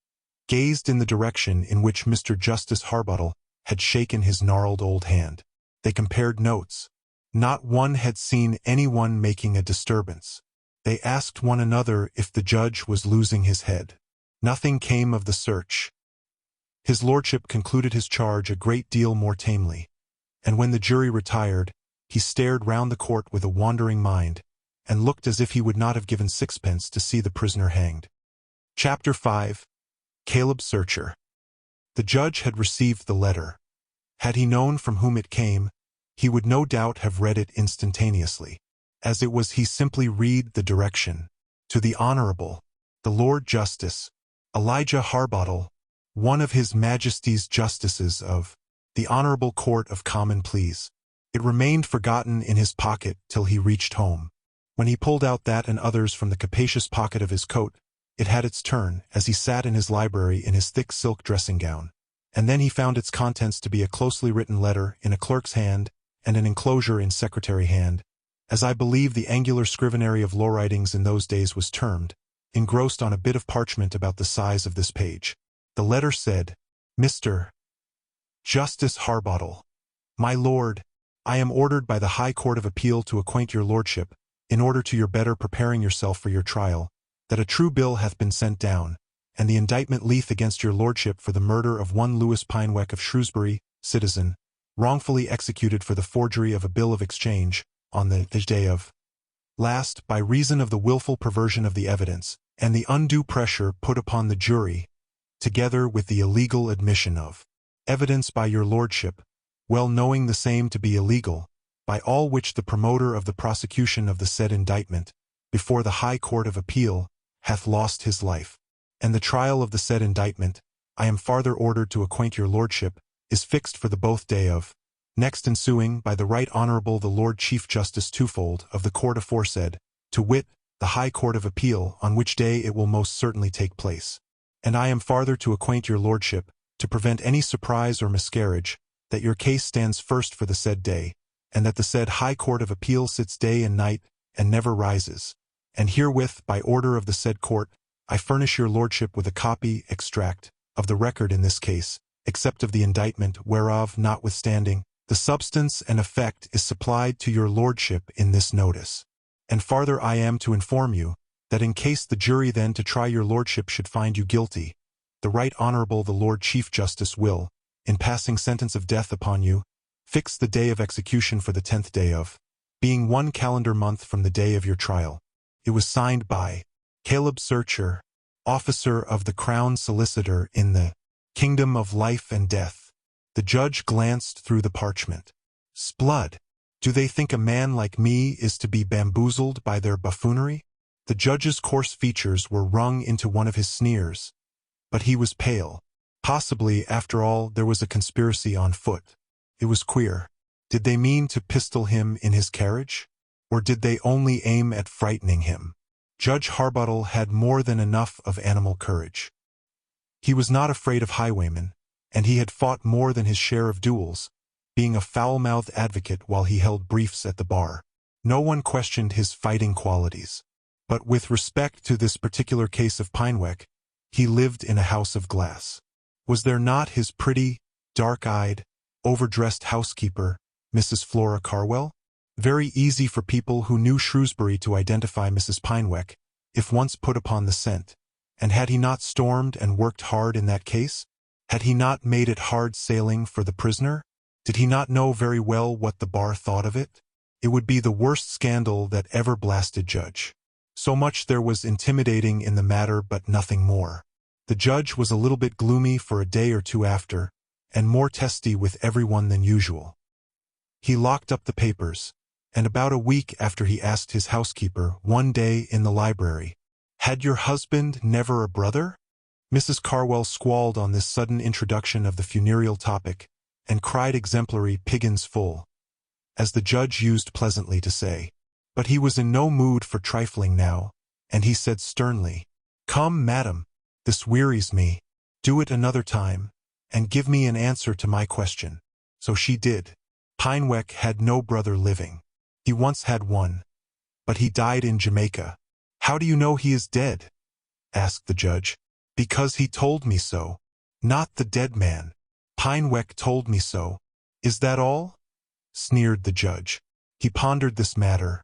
gazed in the direction in which Mr. Justice Harbottle had shaken his gnarled old hand. They compared notes. Not one had seen anyone making a disturbance. They asked one another if the judge was losing his head. Nothing came of the search. His lordship concluded his charge a great deal more tamely, and when the jury retired, he stared round the court with a wandering mind, and looked as if he would not have given sixpence to see the prisoner hanged. Chapter 5. Caleb's Searcher. The judge had received the letter. Had he known from whom it came, he would no doubt have read it instantaneously. As it was, he simply read the direction: to the Honorable, the Lord Justice, Elijah Harbottle, one of His Majesty's Justices of the Honorable Court of Common Pleas. It remained forgotten in his pocket till he reached home. When he pulled out that and others from the capacious pocket of his coat, it had its turn, as he sat in his library in his thick silk dressing-gown, and then he found its contents to be a closely written letter in a clerk's hand and an enclosure in secretary hand, as I believe the angular scrivenary of law-writings in those days was termed, engrossed on a bit of parchment about the size of this page. The letter said, "Mr. Justice Harbottle, my lord, I am ordered by the High Court of Appeal to acquaint your lordship, in order to your better preparing yourself for your trial, that a true bill hath been sent down, and the indictment leath against your lordship for the murder of one Louis Pineweck of Shrewsbury, citizen, wrongfully executed for the forgery of a bill of exchange, on the day of last, by reason of the wilful perversion of the evidence, and the undue pressure put upon the jury, together with the illegal admission of evidence by your lordship, well knowing the same to be illegal, by all which the promoter of the prosecution of the said indictment, before the High Court of Appeal, hath lost his life. And the trial of the said indictment, I am farther ordered to acquaint your lordship, is fixed for the both day of Next ensuing, by the Right Honourable the Lord Chief Justice Twofold of the Court aforesaid, to wit, the High Court of Appeal, on which day it will most certainly take place. And I am farther to acquaint your Lordship, to prevent any surprise or miscarriage, that your case stands first for the said day, and that the said High Court of Appeal sits day and night, and never rises. And herewith, by order of the said court, I furnish your Lordship with a copy, extract, of the record in this case, except of the indictment, whereof, notwithstanding, the substance and effect is supplied to your Lordship in this notice. And farther I am to inform you, that in case the jury then to try your Lordship should find you guilty, the Right Honourable the Lord Chief Justice will, in passing sentence of death upon you, fix the day of execution for the 10th day of, being 1 calendar month from the day of your trial. It was signed by Caleb Searcher, officer of the Crown Solicitor in the Kingdom of Life and Death. The judge glanced through the parchment. "Splud! Do they think a man like me is to be bamboozled by their buffoonery?" The judge's coarse features were wrung into one of his sneers, but he was pale. Possibly, after all, there was a conspiracy on foot. It was queer. Did they mean to pistol him in his carriage? Or did they only aim at frightening him? Judge Harbottle had more than enough of animal courage. He was not afraid of highwaymen, and he had fought more than his share of duels, being a foul-mouthed advocate while he held briefs at the bar. No one questioned his fighting qualities. But with respect to this particular case of Pineweck, he lived in a house of glass. Was there not his pretty, dark-eyed, overdressed housekeeper, Mrs. Flora Carwell? Very easy for people who knew Shrewsbury to identify Mrs. Pineweck, if once put upon the scent. And had he not stormed and worked hard in that case? Had he not made it hard sailing for the prisoner? Did he not know very well what the bar thought of it? It would be the worst scandal that ever blasted Judge. So much there was intimidating in the matter, but nothing more. The judge was a little bit gloomy for a day or two after, and more testy with everyone than usual. He locked up the papers, and about a week after he asked his housekeeper one day in the library, "Had your husband never a brother?" Mrs. Carwell squalled on this sudden introduction of the funereal topic, and cried exemplary piggins full, as the judge used pleasantly to say. But he was in no mood for trifling now, and he said sternly, "Come, madam, this wearies me. Do it another time, and give me an answer to my question." So she did. Pineweck had no brother living. He once had one, but he died in Jamaica. "How do you know he is dead?" asked the judge. "Because he told me so." "Not the dead man." "Pineweck told me so." "Is that all?" sneered the judge. He pondered this matter,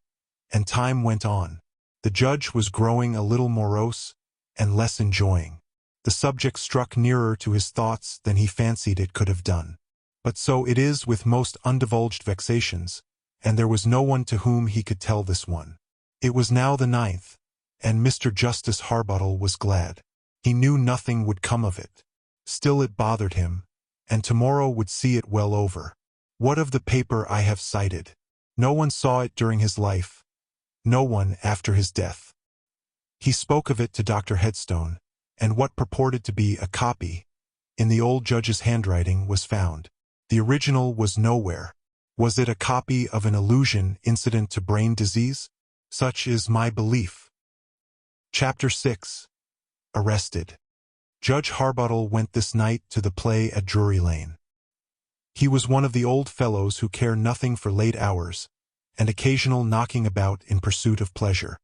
and time went on. The judge was growing a little morose, and less enjoying. The subject struck nearer to his thoughts than he fancied it could have done. But so it is with most undivulged vexations, and there was no one to whom he could tell this one. It was now the 9th, and Mr. Justice Harbottle was glad. He knew nothing would come of it. Still it bothered him, and tomorrow would see it well over. What of the paper I have cited? No one saw it during his life. No one after his death. He spoke of it to Dr. Headstone, and what purported to be a copy, in the old judge's handwriting, was found. The original was nowhere. Was it a copy of an illusion incident to brain disease? Such is my belief. Chapter 6. Arrested. Judge Harbottle went this night to the play at Drury Lane. He was one of the old fellows who care nothing for late hours, and occasional knocking about in pursuit of pleasure.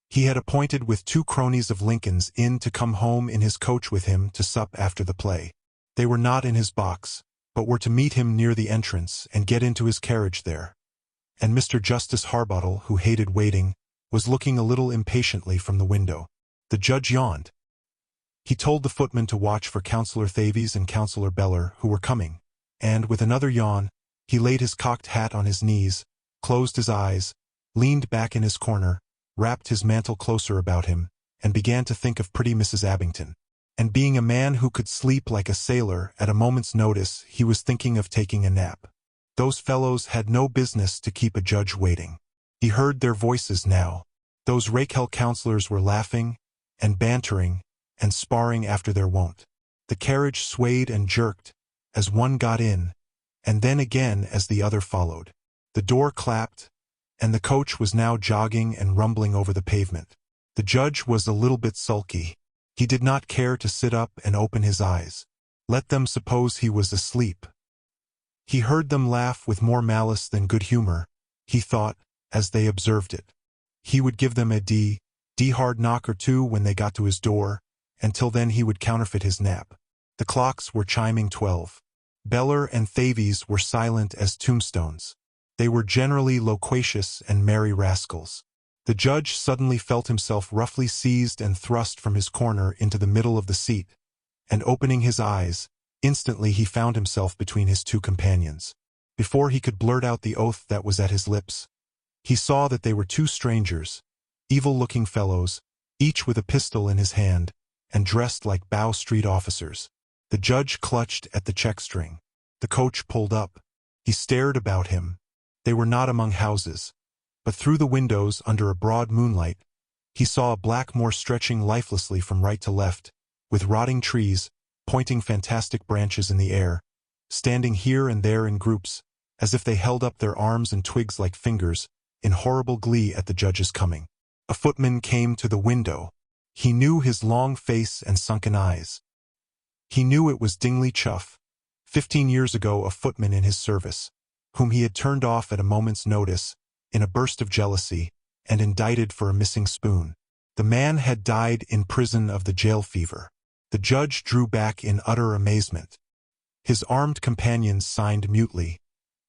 He had appointed with 2 cronies of Lincoln's Inn to come home in his coach with him to sup after the play. They were not in his box, but were to meet him near the entrance and get into his carriage there. And Mr. Justice Harbottle, who hated waiting, was looking a little impatiently from the window. The judge yawned. He told the footman to watch for Councillor Thavies and Councillor Beller, who were coming, and, with another yawn, he laid his cocked hat on his knees, closed his eyes, leaned back in his corner, wrapped his mantle closer about him, and began to think of pretty Mrs. Abington. And being a man who could sleep like a sailor at a moment's notice, he was thinking of taking a nap. Those fellows had no business to keep a judge waiting. He heard their voices now. Those Raquel councillors were laughing, and bantering, and sparring after their wont. The carriage swayed and jerked, as one got in, and then again as the other followed. The door clapped, and the coach was now jogging and rumbling over the pavement. The judge was a little bit sulky. He did not care to sit up and open his eyes. Let them suppose he was asleep. He heard them laugh with more malice than good humor, he thought, as they observed it. He would give them a hard knock or two when they got to his door, and till then he would counterfeit his nap. The clocks were chiming 12. Beller and Thavies were silent as tombstones. They were generally loquacious and merry rascals. The judge suddenly felt himself roughly seized and thrust from his corner into the middle of the seat, and opening his eyes, instantly he found himself between his two companions. Before he could blurt out the oath that was at his lips, he saw that they were two strangers, evil-looking fellows, each with a pistol in his hand, and dressed like Bow Street officers. The judge clutched at the check-string. The coach pulled up. He stared about him. They were not among houses, but through the windows under a broad moonlight, he saw a black moor stretching lifelessly from right to left, with rotting trees, pointing fantastic branches in the air, standing here and there in groups, as if they held up their arms and twigs like fingers, in horrible glee at the judge's coming. A footman came to the window. He knew his long face and sunken eyes. He knew it was Dingley Chuff, 15 years ago a footman in his service, whom he had turned off at a moment's notice, in a burst of jealousy, and indicted for a missing spoon. The man had died in prison of the jail fever. The judge drew back in utter amazement. His armed companions signed mutely,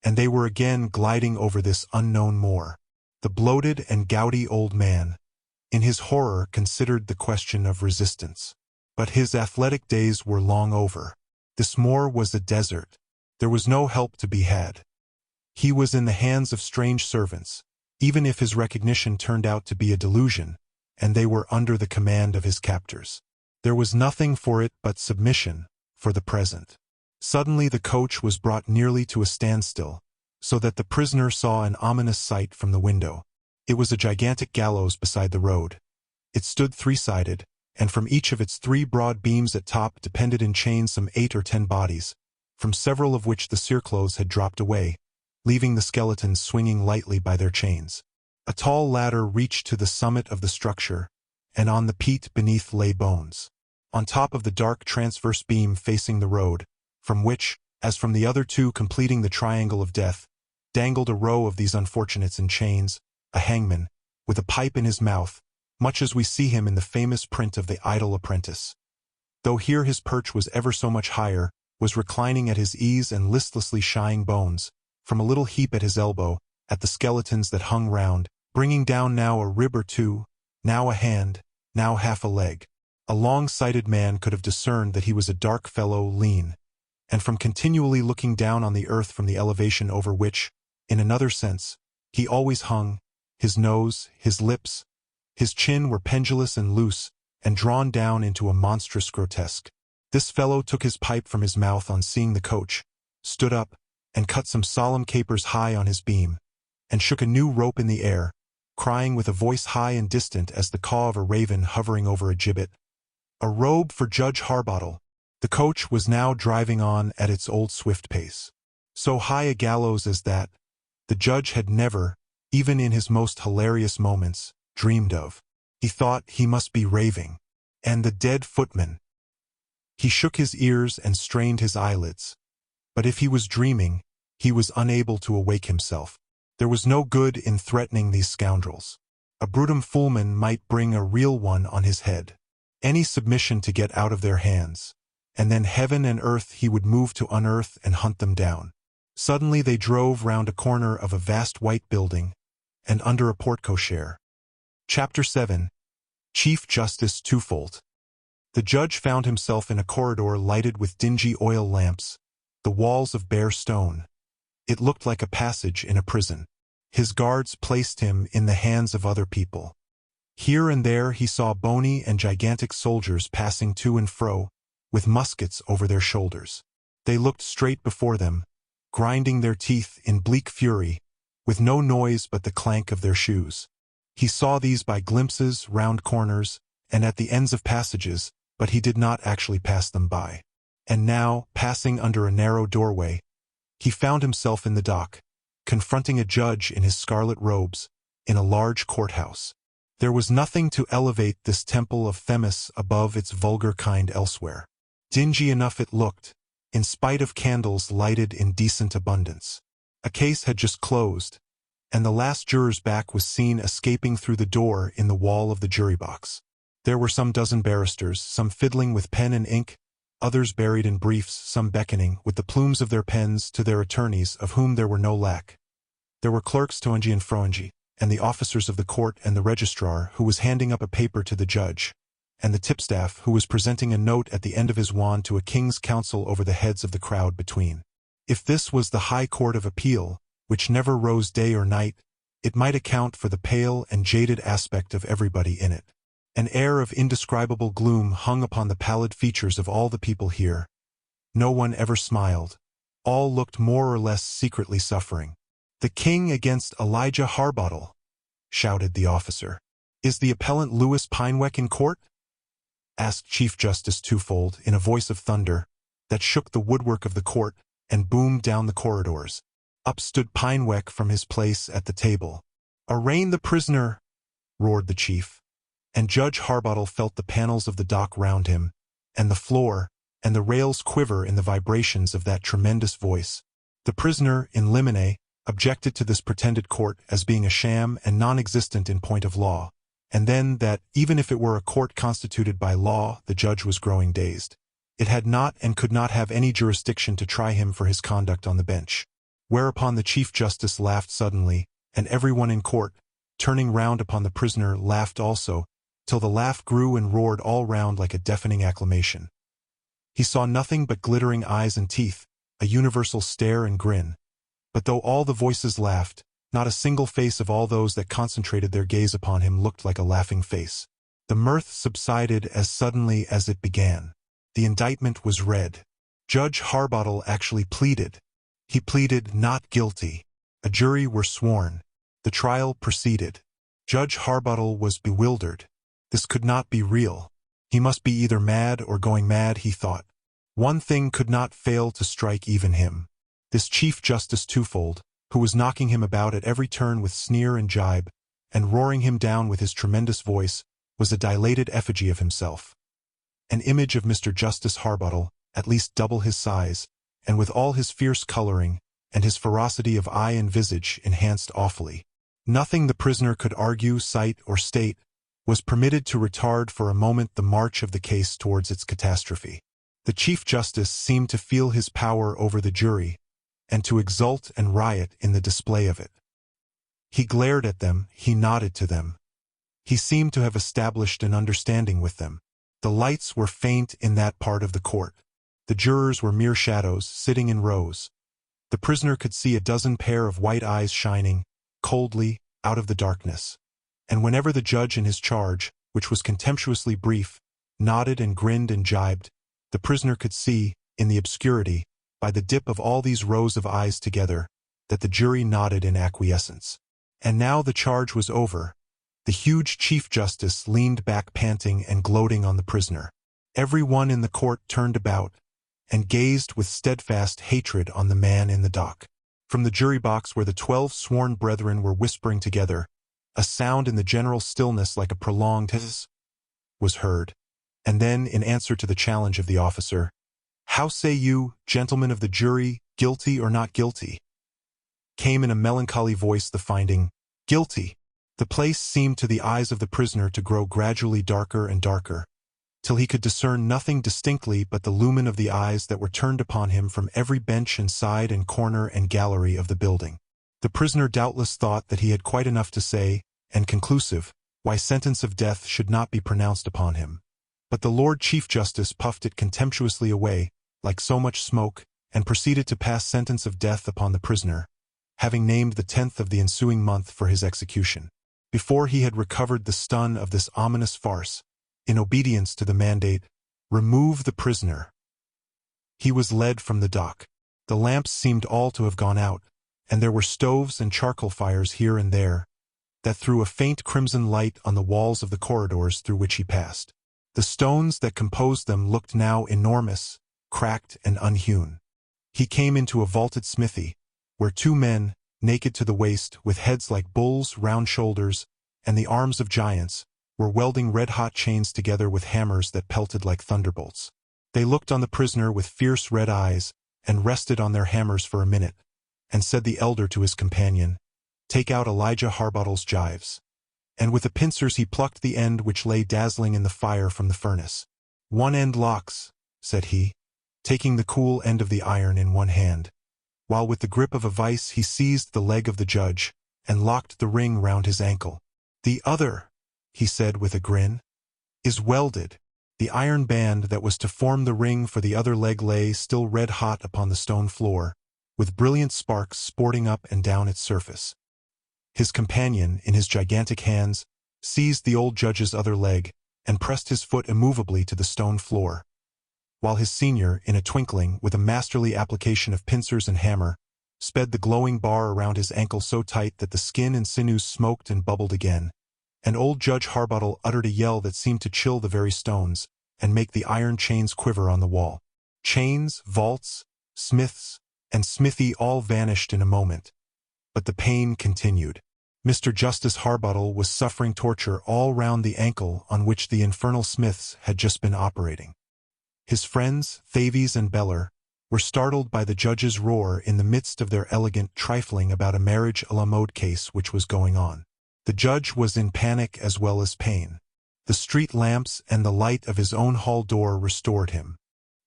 and they were again gliding over this unknown moor. The bloated and gouty old man, in his horror, considered the question of resistance. But his athletic days were long over. This moor was a desert. There was no help to be had. He was in the hands of strange servants, even if his recognition turned out to be a delusion, and they were under the command of his captors. There was nothing for it but submission, for the present. Suddenly the coach was brought nearly to a standstill, so that the prisoner saw an ominous sight from the window. It was a gigantic gallows beside the road. It stood three-sided, and from each of its three broad beams at top depended in chains some 8 or 10 bodies, from several of which the cereclothes had dropped away, leaving the skeletons swinging lightly by their chains. A tall ladder reached to the summit of the structure, and on the peat beneath lay bones. On top of the dark transverse beam facing the road, from which, as from the other two completing the triangle of death, dangled a row of these unfortunates in chains, a hangman, with a pipe in his mouth, much as we see him in the famous print of the Idle Apprentice. Though here his perch was ever so much higher, was reclining at his ease and listlessly shying bones, from a little heap at his elbow, at the skeletons that hung round, bringing down now a rib or two, now a hand, now half a leg. A long-sighted man could have discerned that he was a dark fellow, lean, and from continually looking down on the earth from the elevation over which, in another sense, he always hung, his nose, his lips, his chin were pendulous and loose, and drawn down into a monstrous grotesque. This fellow took his pipe from his mouth on seeing the coach, stood up, and cut some solemn capers high on his beam, and shook a new rope in the air, crying with a voice high and distant as the caw of a raven hovering over a gibbet, "A robe for Judge Harbottle." The coach was now driving on at its old swift pace. So high a gallows as that, the judge had never, even in his most hilarious moments, dreamed of. He thought he must be raving. And the dead footman. He shook his ears and strained his eyelids. But if he was dreaming, he was unable to awake himself. There was no good in threatening these scoundrels. A brutum fulmen might bring a real one on his head. Any submission to get out of their hands, and then heaven and earth he would move to unearth and hunt them down. Suddenly they drove round a corner of a vast white building, and under a porte-cochere. Chapter 7. Chief Justice Twofold. The judge found himself in a corridor lighted with dingy oil lamps, the walls of bare stone. It looked like a passage in a prison. His guards placed him in the hands of other people. Here and there he saw bony and gigantic soldiers passing to and fro, with muskets over their shoulders. They looked straight before them, grinding their teeth in bleak fury, with no noise but the clank of their shoes. He saw these by glimpses, round corners, and at the ends of passages, but he did not actually pass them by. And now, passing under a narrow doorway, He found himself in the dock, confronting a judge in his scarlet robes, in a large courthouse. There was nothing to elevate this temple of Themis above its vulgar kind elsewhere. Dingy enough it looked, in spite of candles lighted in decent abundance. A case had just closed, and the last juror's back was seen escaping through the door in the wall of the jury box. There were some dozen barristers, some fiddling with pen and ink, others buried in briefs, some beckoning with the plumes of their pens to their attorneys, of whom there were no lack. There were clerks toengi and froengi, and the officers of the court, and the registrar, who was handing up a paper to the judge, and the tipstaff, who was presenting a note at the end of his wand to a king's counsel over the heads of the crowd between. If this was the High Court of Appeal, which never rose day or night, it might account for the pale and jaded aspect of everybody in it. An air of indescribable gloom hung upon the pallid features of all the people here. No one ever smiled. All looked more or less secretly suffering. "The king against Elijah Harbottle," shouted the officer. "Is the appellant Louis Pineweck in court?" asked Chief Justice Twofold in a voice of thunder that shook the woodwork of the court and boomed down the corridors. Up stood Pineweck from his place at the table. "Arraign the prisoner," roared the chief. And Judge Harbottle felt the panels of the dock round him, and the floor, and the rails quiver in the vibrations of that tremendous voice. The prisoner, in limine, objected to this pretended court as being a sham and non-existent in point of law, and then that, even if it were a court constituted by law, the judge was growing dazed. It had not and could not have any jurisdiction to try him for his conduct on the bench. Whereupon the Chief Justice laughed suddenly, and everyone in court, turning round upon the prisoner, laughed also, till the laugh grew and roared all round like a deafening acclamation. He saw nothing but glittering eyes and teeth, a universal stare and grin. But though all the voices laughed, not a single face of all those that concentrated their gaze upon him looked like a laughing face. The mirth subsided as suddenly as it began. The indictment was read. Judge Harbottle actually pleaded. He pleaded not guilty. A jury were sworn. The trial proceeded. Judge Harbottle was bewildered. This could not be real. He must be either mad or going mad, he thought. One thing could not fail to strike even him. This Chief Justice Twofold, who was knocking him about at every turn with sneer and jibe, and roaring him down with his tremendous voice, was a dilated effigy of himself. An image of Mr. Justice Harbottle, at least double his size, and with all his fierce coloring, and his ferocity of eye and visage enhanced awfully. Nothing the prisoner could argue, cite, or state was permitted to retard for a moment the march of the case towards its catastrophe. The Chief Justice seemed to feel his power over the jury, and to exult and riot in the display of it. He glared at them, he nodded to them. He seemed to have established an understanding with them. The lights were faint in that part of the court. The jurors were mere shadows, sitting in rows. The prisoner could see a dozen pair of white eyes shining, coldly, out of the darkness. And whenever the judge in his charge, which was contemptuously brief, nodded and grinned and jibed, the prisoner could see, in the obscurity, by the dip of all these rows of eyes together, that the jury nodded in acquiescence. And now the charge was over. The huge Chief Justice leaned back panting and gloating on the prisoner. Every one in the court turned about, and gazed with steadfast hatred on the man in the dock. From the jury box where the 12 sworn brethren were whispering together, a sound in the general stillness like a prolonged hiss was heard, and then, in answer to the challenge of the officer, "How say you, gentlemen of the jury, guilty or not guilty?" came in a melancholy voice the finding, "Guilty." The place seemed to the eyes of the prisoner to grow gradually darker and darker, till he could discern nothing distinctly but the lumen of the eyes that were turned upon him from every bench and side and corner and gallery of the building. The prisoner doubtless thought that he had quite enough to say, and conclusive, why sentence of death should not be pronounced upon him. But the Lord Chief Justice puffed it contemptuously away, like so much smoke, and proceeded to pass sentence of death upon the prisoner, having named the 10th of the ensuing month for his execution. Before he had recovered the stun of this ominous farce, in obedience to the mandate, "Remove the prisoner," he was led from the dock. The lamps seemed all to have gone out, and there were stoves and charcoal fires here and there, that threw a faint crimson light on the walls of the corridors through which he passed. The stones that composed them looked now enormous, cracked and unhewn. He came into a vaulted smithy, where two men, naked to the waist, with heads like bulls, round shoulders, and the arms of giants, were welding red-hot chains together with hammers that pelted like thunderbolts. They looked on the prisoner with fierce red eyes, and rested on their hammers for a minute, and said the elder to his companion, "Take out Elijah Harbottle's gyves." And with the pincers he plucked the end which lay dazzling in the fire from the furnace. "One end locks," said he, taking the cool end of the iron in one hand, while with the grip of a vice he seized the leg of the judge, and locked the ring round his ankle. "The other," he said with a grin, "is welded." The iron band that was to form the ring for the other leg lay still red-hot upon the stone floor, with brilliant sparks sporting up and down its surface. His companion, in his gigantic hands, seized the old judge's other leg, and pressed his foot immovably to the stone floor, while his senior, in a twinkling, with a masterly application of pincers and hammer, sped the glowing bar around his ankle so tight that the skin and sinews smoked and bubbled again, and old Judge Harbottle uttered a yell that seemed to chill the very stones, and make the iron chains quiver on the wall. Chains, vaults, smiths, and smithy all vanished in a moment, but the pain continued. Mr. Justice Harbottle was suffering torture all round the ankle on which the infernal smiths had just been operating. His friends, Thavies and Beller, were startled by the judge's roar in the midst of their elegant trifling about a marriage a la mode case which was going on. The judge was in panic as well as pain. The street lamps and the light of his own hall door restored him.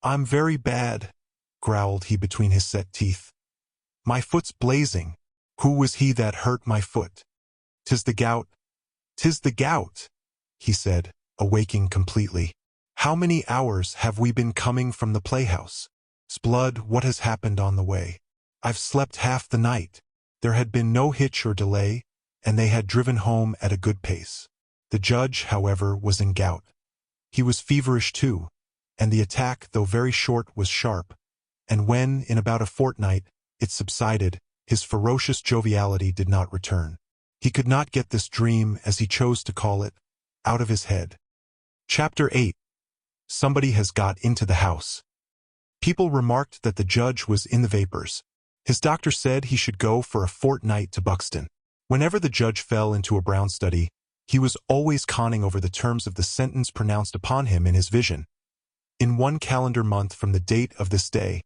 "I'm very bad," growled he between his set teeth. "My foot's blazing. Who was he that hurt my foot? 'Tis the gout. 'Tis the gout," he said, awaking completely. "How many hours have we been coming from the playhouse? S'blood, what has happened on the way? I've slept half the night." There had been no hitch or delay, and they had driven home at a good pace. The judge, however, was in gout. He was feverish too, and the attack, though very short, was sharp, and when, in about a fortnight, it subsided, his ferocious joviality did not return. He could not get this dream, as he chose to call it, out of his head. Chapter 8. Somebody has got into the house. People remarked that the judge was in the vapors. His doctor said he should go for a fortnight to Buxton. Whenever the judge fell into a brown study, he was always conning over the terms of the sentence pronounced upon him in his vision. "In 1 calendar month from the date of this day,"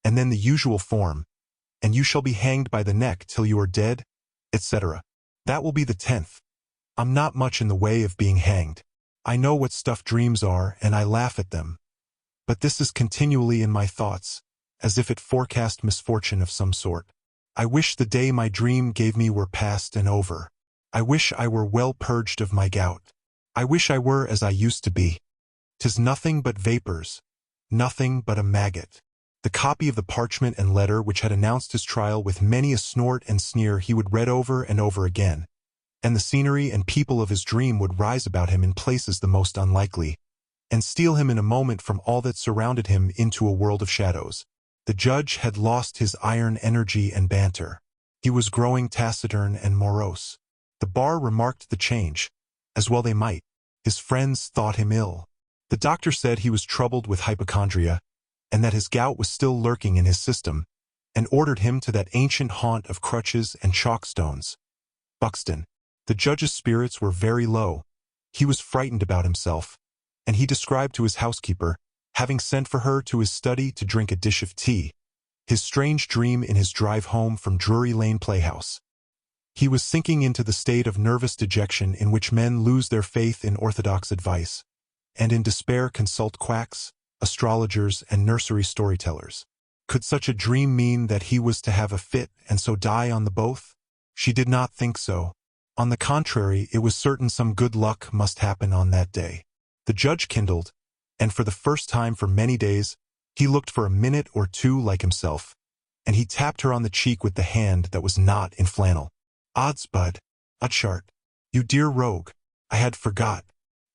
and then the usual form, "and you shall be hanged by the neck till you are dead," etc. That will be the 10th. I'm not much in the way of being hanged. I know what stuff dreams are, and I laugh at them. But this is continually in my thoughts, as if it forecast misfortune of some sort. I wish the day my dream gave me were past and over. I wish I were well purged of my gout. I wish I were as I used to be. 'Tis nothing but vapors, nothing but a maggot. The copy of the parchment and letter which had announced his trial with many a snort and sneer he would read over and over again, and the scenery and people of his dream would rise about him in places the most unlikely, and steal him in a moment from all that surrounded him into a world of shadows. The judge had lost his iron energy and banter. He was growing taciturn and morose. The bar remarked the change, as well they might. His friends thought him ill. The doctor said he was troubled with hypochondria, and that his gout was still lurking in his system, and ordered him to that ancient haunt of crutches and chalkstones, Buxton. The judge's spirits were very low. He was frightened about himself, and he described to his housekeeper, having sent for her to his study to drink a dish of tea, his strange dream in his drive home from Drury Lane Playhouse. He was sinking into the state of nervous dejection in which men lose their faith in orthodox advice, and in despair consult quacks, astrologers, and nursery storytellers. Could such a dream mean that he was to have a fit and so die on the both? She did not think so. On the contrary, it was certain some good luck must happen on that day. The judge kindled, and for the first time for many days, he looked for a minute or two like himself, and he tapped her on the cheek with the hand that was not in flannel. "Odds bud, Utchart, you dear rogue, I had forgot.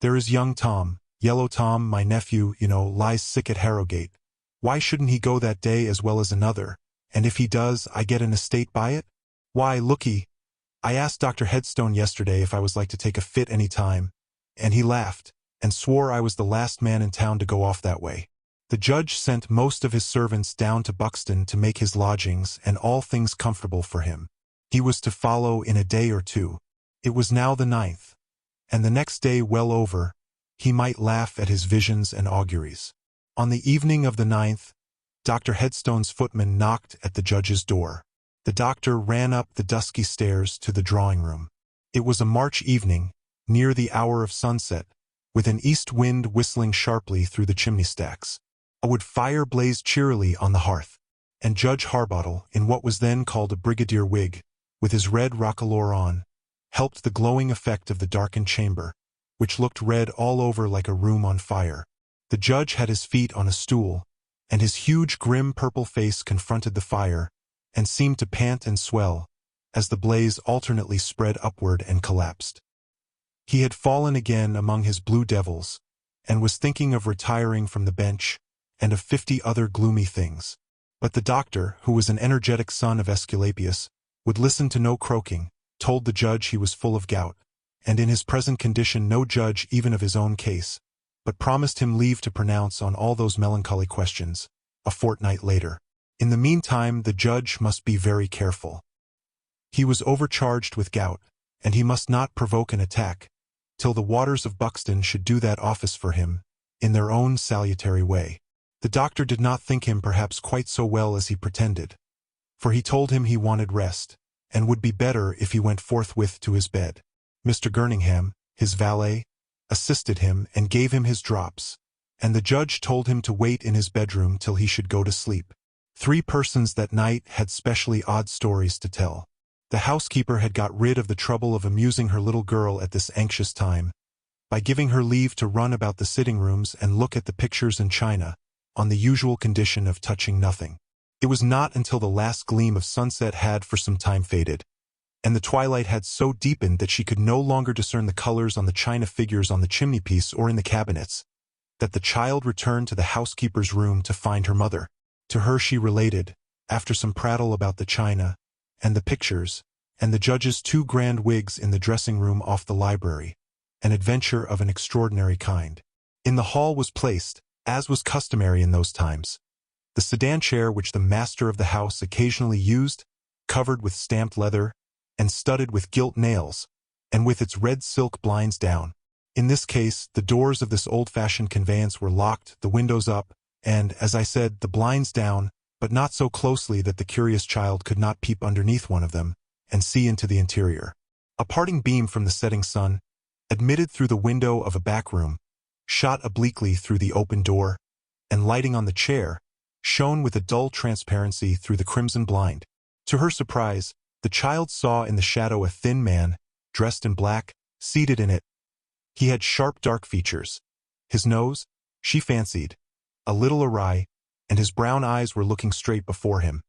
There is young Tom, Yellow Tom, my nephew, lies sick at Harrogate. Why shouldn't he go that day as well as another, and if he does, I get an estate by it? Why, look'ee, I asked Dr. Headstone yesterday if I was like to take a fit any time, and he laughed, and swore I was the last man in town to go off that way. The judge sent most of his servants down to Buxton to make his lodgings and all things comfortable for him. He was to follow in a day or two. It was now the 9th, and the next day well over, he might laugh at his visions and auguries. On the evening of the 9th, Dr. Headstone's footman knocked at the judge's door. The doctor ran up the dusky stairs to the drawing-room. It was a March evening, near the hour of sunset, with an east wind whistling sharply through the chimney-stacks. A wood fire blazed cheerily on the hearth, and Judge Harbottle, in what was then called a brigadier wig, with his red roquelaure on, helped the glowing effect of the darkened chamber, which looked red all over like a room on fire. The judge had his feet on a stool, and his huge grim purple face confronted the fire, and seemed to pant and swell, as the blaze alternately spread upward and collapsed. He had fallen again among his blue devils, and was thinking of retiring from the bench, and of 50 other gloomy things. But the doctor, who was an energetic son of Aesculapius, would listen to no croaking, told the judge he was full of gout, and in his present condition no judge even of his own case, but promised him leave to pronounce on all those melancholy questions, a fortnight later. In the meantime the judge must be very careful. He was overcharged with gout, and he must not provoke an attack, till the waters of Buxton should do that office for him, in their own salutary way. The doctor did not think him perhaps quite so well as he pretended, for he told him he wanted rest, and would be better if he went forthwith to his bed. Mr. Girningham, his valet, assisted him and gave him his drops, and the judge told him to wait in his bedroom till he should go to sleep. 3 persons that night had specially odd stories to tell. The housekeeper had got rid of the trouble of amusing her little girl at this anxious time, by giving her leave to run about the sitting-rooms and look at the pictures and china, on the usual condition of touching nothing. It was not until the last gleam of sunset had for some time faded, and the twilight had so deepened that she could no longer discern the colors on the china figures on the chimney-piece or in the cabinets, that the child returned to the housekeeper's room to find her mother. To her she related, after some prattle about the china, and the pictures, and the judge's 2 grand wigs in the dressing-room off the library, an adventure of an extraordinary kind. In the hall was placed, as was customary in those times, the sedan chair which the master of the house occasionally used, covered with stamped leather, and studded with gilt nails, and with its red silk blinds down. In this case, the doors of this old-fashioned conveyance were locked, the windows up, and, as I said, the blinds down, but not so closely that the curious child could not peep underneath one of them, and see into the interior. A parting beam from the setting sun, admitted through the window of a back room, shot obliquely through the open door, and lighting on the chair, shone with a dull transparency through the crimson blind. To her surprise, the child saw in the shadow a thin man, dressed in black, seated in it. He had sharp dark features. His nose, she fancied, a little awry, and his brown eyes were looking straight before him.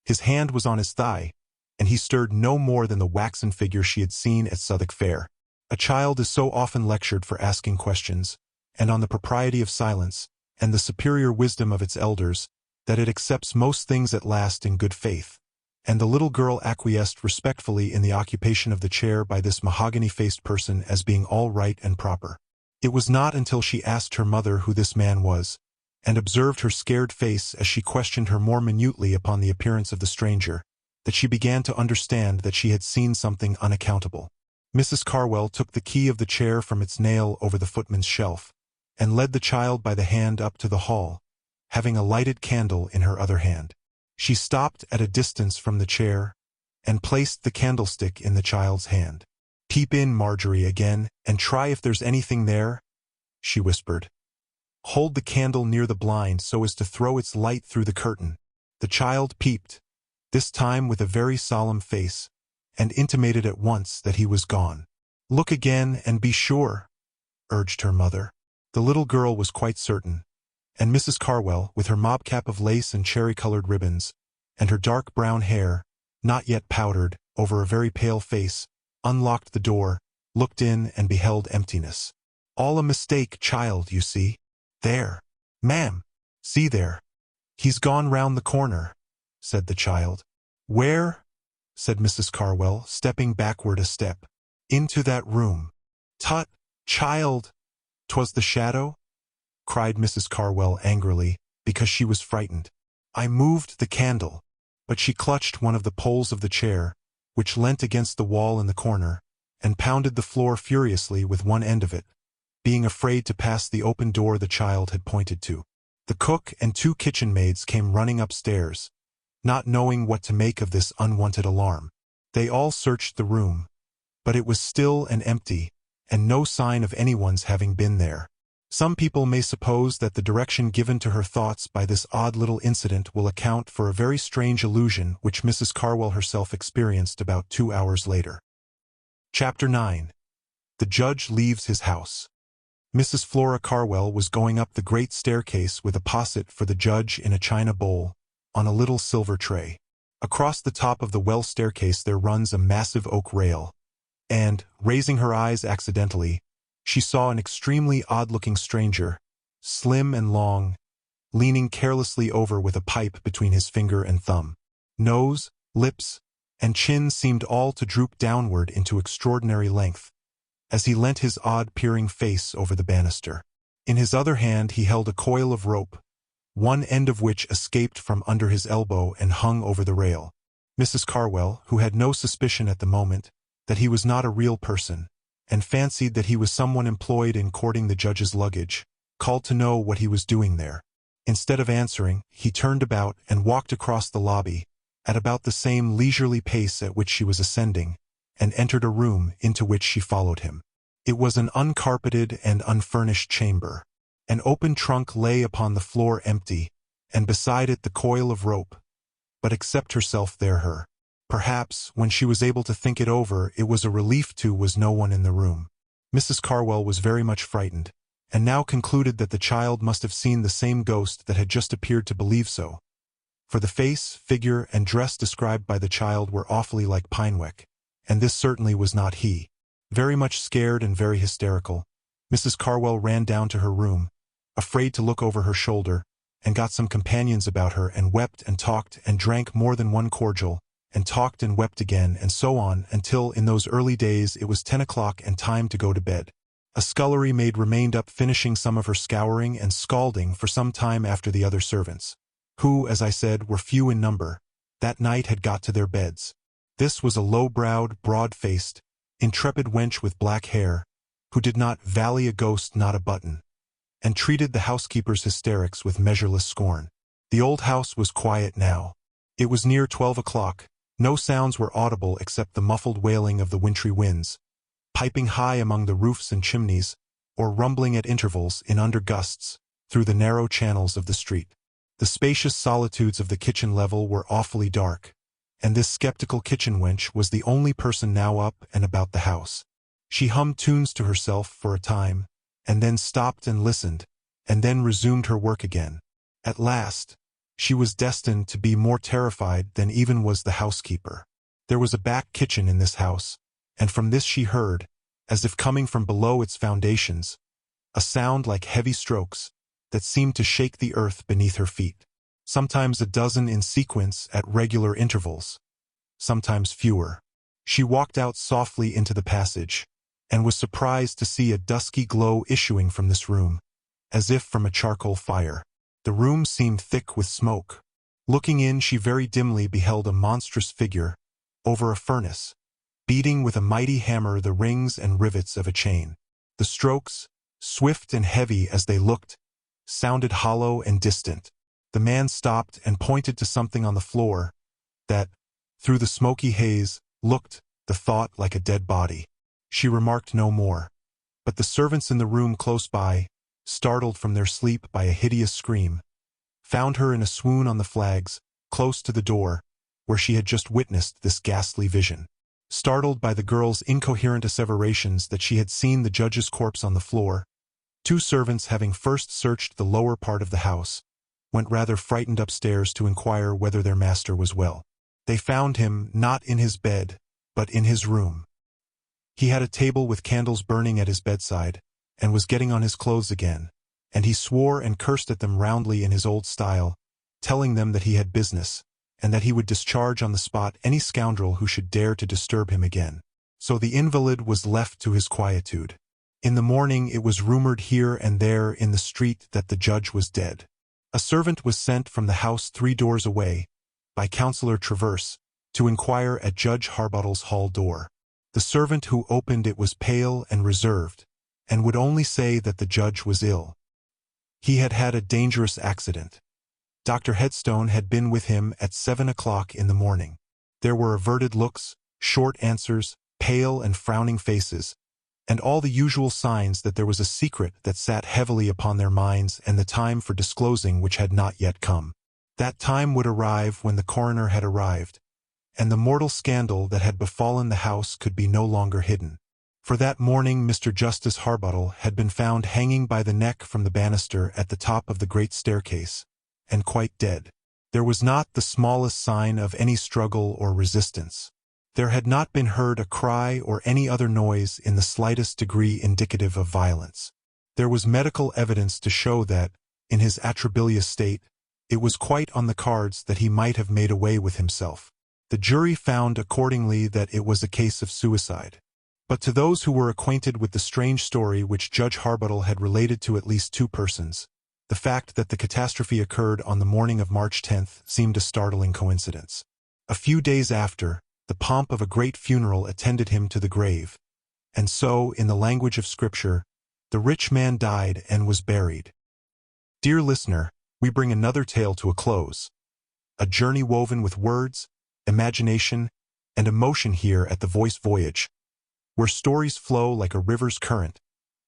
His hand was on his thigh, and he stirred no more than the waxen figure she had seen at Southwark Fair. A child is so often lectured for asking questions, and on the propriety of silence, and the superior wisdom of its elders, that it accepts most things at last in good faith, and the little girl acquiesced respectfully in the occupation of the chair by this mahogany-faced person as being all right and proper. It was not until she asked her mother who this man was, and observed her scared face as she questioned her more minutely upon the appearance of the stranger, that she began to understand that she had seen something unaccountable. Mrs. Carwell took the key of the chair from its nail over the footman's shelf, and led the child by the hand up to the hall, having a lighted candle in her other hand. She stopped at a distance from the chair, and placed the candlestick in the child's hand. "Peep in, Marjorie, again, and try if there's anything there," she whispered. "Hold the candle near the blind so as to throw its light through the curtain." The child peeped, this time with a very solemn face, and intimated at once that he was gone. "Look again and be sure," urged her mother. The little girl was quite certain, and Mrs. Carwell, with her mob cap of lace and cherry-colored ribbons, and her dark brown hair, not yet powdered, over a very pale face, unlocked the door, looked in, and beheld emptiness. "All a mistake, child, you see. There. Ma'am. See there. He's gone round the corner," said the child. "Where?" said Mrs. Carwell, stepping backward a step. "Into that room." "Tut, child! 'Twas the shadow?" cried Mrs. Carwell angrily, because she was frightened. I moved the candle, but she clutched one of the poles of the chair, which leant against the wall in the corner, and pounded the floor furiously with one end of it, being afraid to pass the open door the child had pointed to. The cook and 2 kitchen maids came running upstairs, not knowing what to make of this unwanted alarm. They all searched the room, but it was still and empty, and no sign of anyone's having been there. Some people may suppose that the direction given to her thoughts by this odd little incident will account for a very strange illusion which Mrs. Carwell herself experienced about 2 hours later. Chapter 9. The Judge Leaves His House. Mrs. Flora Carwell was going up the great staircase with a posset for the judge in a china bowl, on a little silver tray. Across the top of the well staircase there runs a massive oak rail, and, raising her eyes accidentally, she saw an extremely odd-looking stranger, slim and long, leaning carelessly over with a pipe between his finger and thumb. Nose, lips, and chin seemed all to droop downward into extraordinary length, as he leant his odd peering face over the banister. In his other hand he held a coil of rope, one end of which escaped from under his elbow and hung over the rail. Mrs. Carwell, who had no suspicion at the moment that he was not a real person, and fancied that he was someone employed in courting the judge's luggage, called to know what he was doing there. Instead of answering, he turned about and walked across the lobby, at about the same leisurely pace at which she was ascending, and entered a room into which she followed him. It was an uncarpeted and unfurnished chamber. An open trunk lay upon the floor empty, and beside it the coil of rope, but except herself perhaps, when she was able to think it over, it was a relief to was no one in the room. Mrs. Carwell was very much frightened, and now concluded that the child must have seen the same ghost that had just appeared to believe so, for the face, figure, and dress described by the child were awfully like Pinewick, and this certainly was not he. Very much scared and very hysterical, Mrs. Carwell ran down to her room, afraid to look over her shoulder, and got some companions about her and wept and talked and drank more than one cordial, and talked and wept again, and so on, until in those early days it was 10 o'clock and time to go to bed. A scullery maid remained up finishing some of her scouring and scalding for some time after the other servants, who, as I said, were few in number, that night had got to their beds. This was a low-browed, broad-faced, intrepid wench with black hair, who did not valley a ghost not a button, and treated the housekeeper's hysterics with measureless scorn. The old house was quiet now. It was near 12 o'clock. No sounds were audible except the muffled wailing of the wintry winds, piping high among the roofs and chimneys, or rumbling at intervals in under gusts through the narrow channels of the street. The spacious solitudes of the kitchen level were awfully dark, and this skeptical kitchen wench was the only person now up and about the house. She hummed tunes to herself for a time, and then stopped and listened, and then resumed her work again. At last, she was destined to be more terrified than even was the housekeeper. There was a back kitchen in this house, and from this she heard, as if coming from below its foundations, a sound like heavy strokes that seemed to shake the earth beneath her feet. Sometimes a dozen in sequence at regular intervals, sometimes fewer. She walked out softly into the passage, and was surprised to see a dusky glow issuing from this room, as if from a charcoal fire. The room seemed thick with smoke. Looking in, she very dimly beheld a monstrous figure, over a furnace, beating with a mighty hammer the rings and rivets of a chain. The strokes, swift and heavy as they looked, sounded hollow and distant. The man stopped and pointed to something on the floor that, through the smoky haze, looked, the thought, like a dead body. She remarked no more, but the servants in the room close by, startled from their sleep by a hideous scream, found her in a swoon on the flags, close to the door, where she had just witnessed this ghastly vision. Startled by the girl's incoherent asseverations that she had seen the judge's corpse on the floor, 2 servants, having first searched the lower part of the house, went rather frightened upstairs to inquire whether their master was well. They found him not in his bed, but in his room. He had a table with candles burning at his bedside, and was getting on his clothes again, and he swore and cursed at them roundly in his old style, telling them that he had business, and that he would discharge on the spot any scoundrel who should dare to disturb him again. So the invalid was left to his quietude. In the morning it was rumored here and there in the street that the judge was dead. A servant was sent from the house 3 doors away, by Councillor Traverse, to inquire at Judge Harbottle's hall door. The servant who opened it was pale and reserved, and would only say that the judge was ill. He had had a dangerous accident. Dr. Headstone had been with him at 7 o'clock in the morning. There were averted looks, short answers, pale and frowning faces, and all the usual signs that there was a secret that sat heavily upon their minds and the time for disclosing which had not yet come. That time would arrive when the coroner had arrived, and the mortal scandal that had befallen the house could be no longer hidden. For that morning Mr. Justice Harbottle had been found hanging by the neck from the banister at the top of the great staircase, and quite dead. There was not the smallest sign of any struggle or resistance. There had not been heard a cry or any other noise in the slightest degree indicative of violence. There was medical evidence to show that, in his atrabilious state, it was quite on the cards that he might have made away with himself. The jury found accordingly that it was a case of suicide. But to those who were acquainted with the strange story which Judge Harbottle had related to at least 2 persons, the fact that the catastrophe occurred on the morning of March 10th seemed a startling coincidence. A few days after, the pomp of a great funeral attended him to the grave, and so, in the language of Scripture, the rich man died and was buried. Dear listener, we bring another tale to a close. A journey woven with words, imagination, and emotion here at the Voyage, where stories flow like a river's current,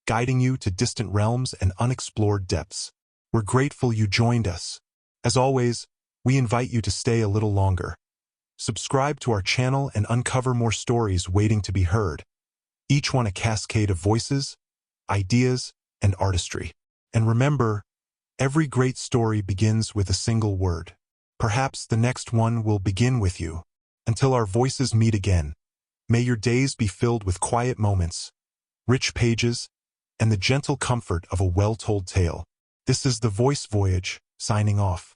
guiding you to distant realms and unexplored depths. We're grateful you joined us. As always, we invite you to stay a little longer. Subscribe to our channel and uncover more stories waiting to be heard, each one a cascade of voices, ideas, and artistry. And remember, every great story begins with a single word. Perhaps the next one will begin with you. Until our voices meet again, may your days be filled with quiet moments, rich pages, and the gentle comfort of a well-told tale. This is the Voyage, signing off.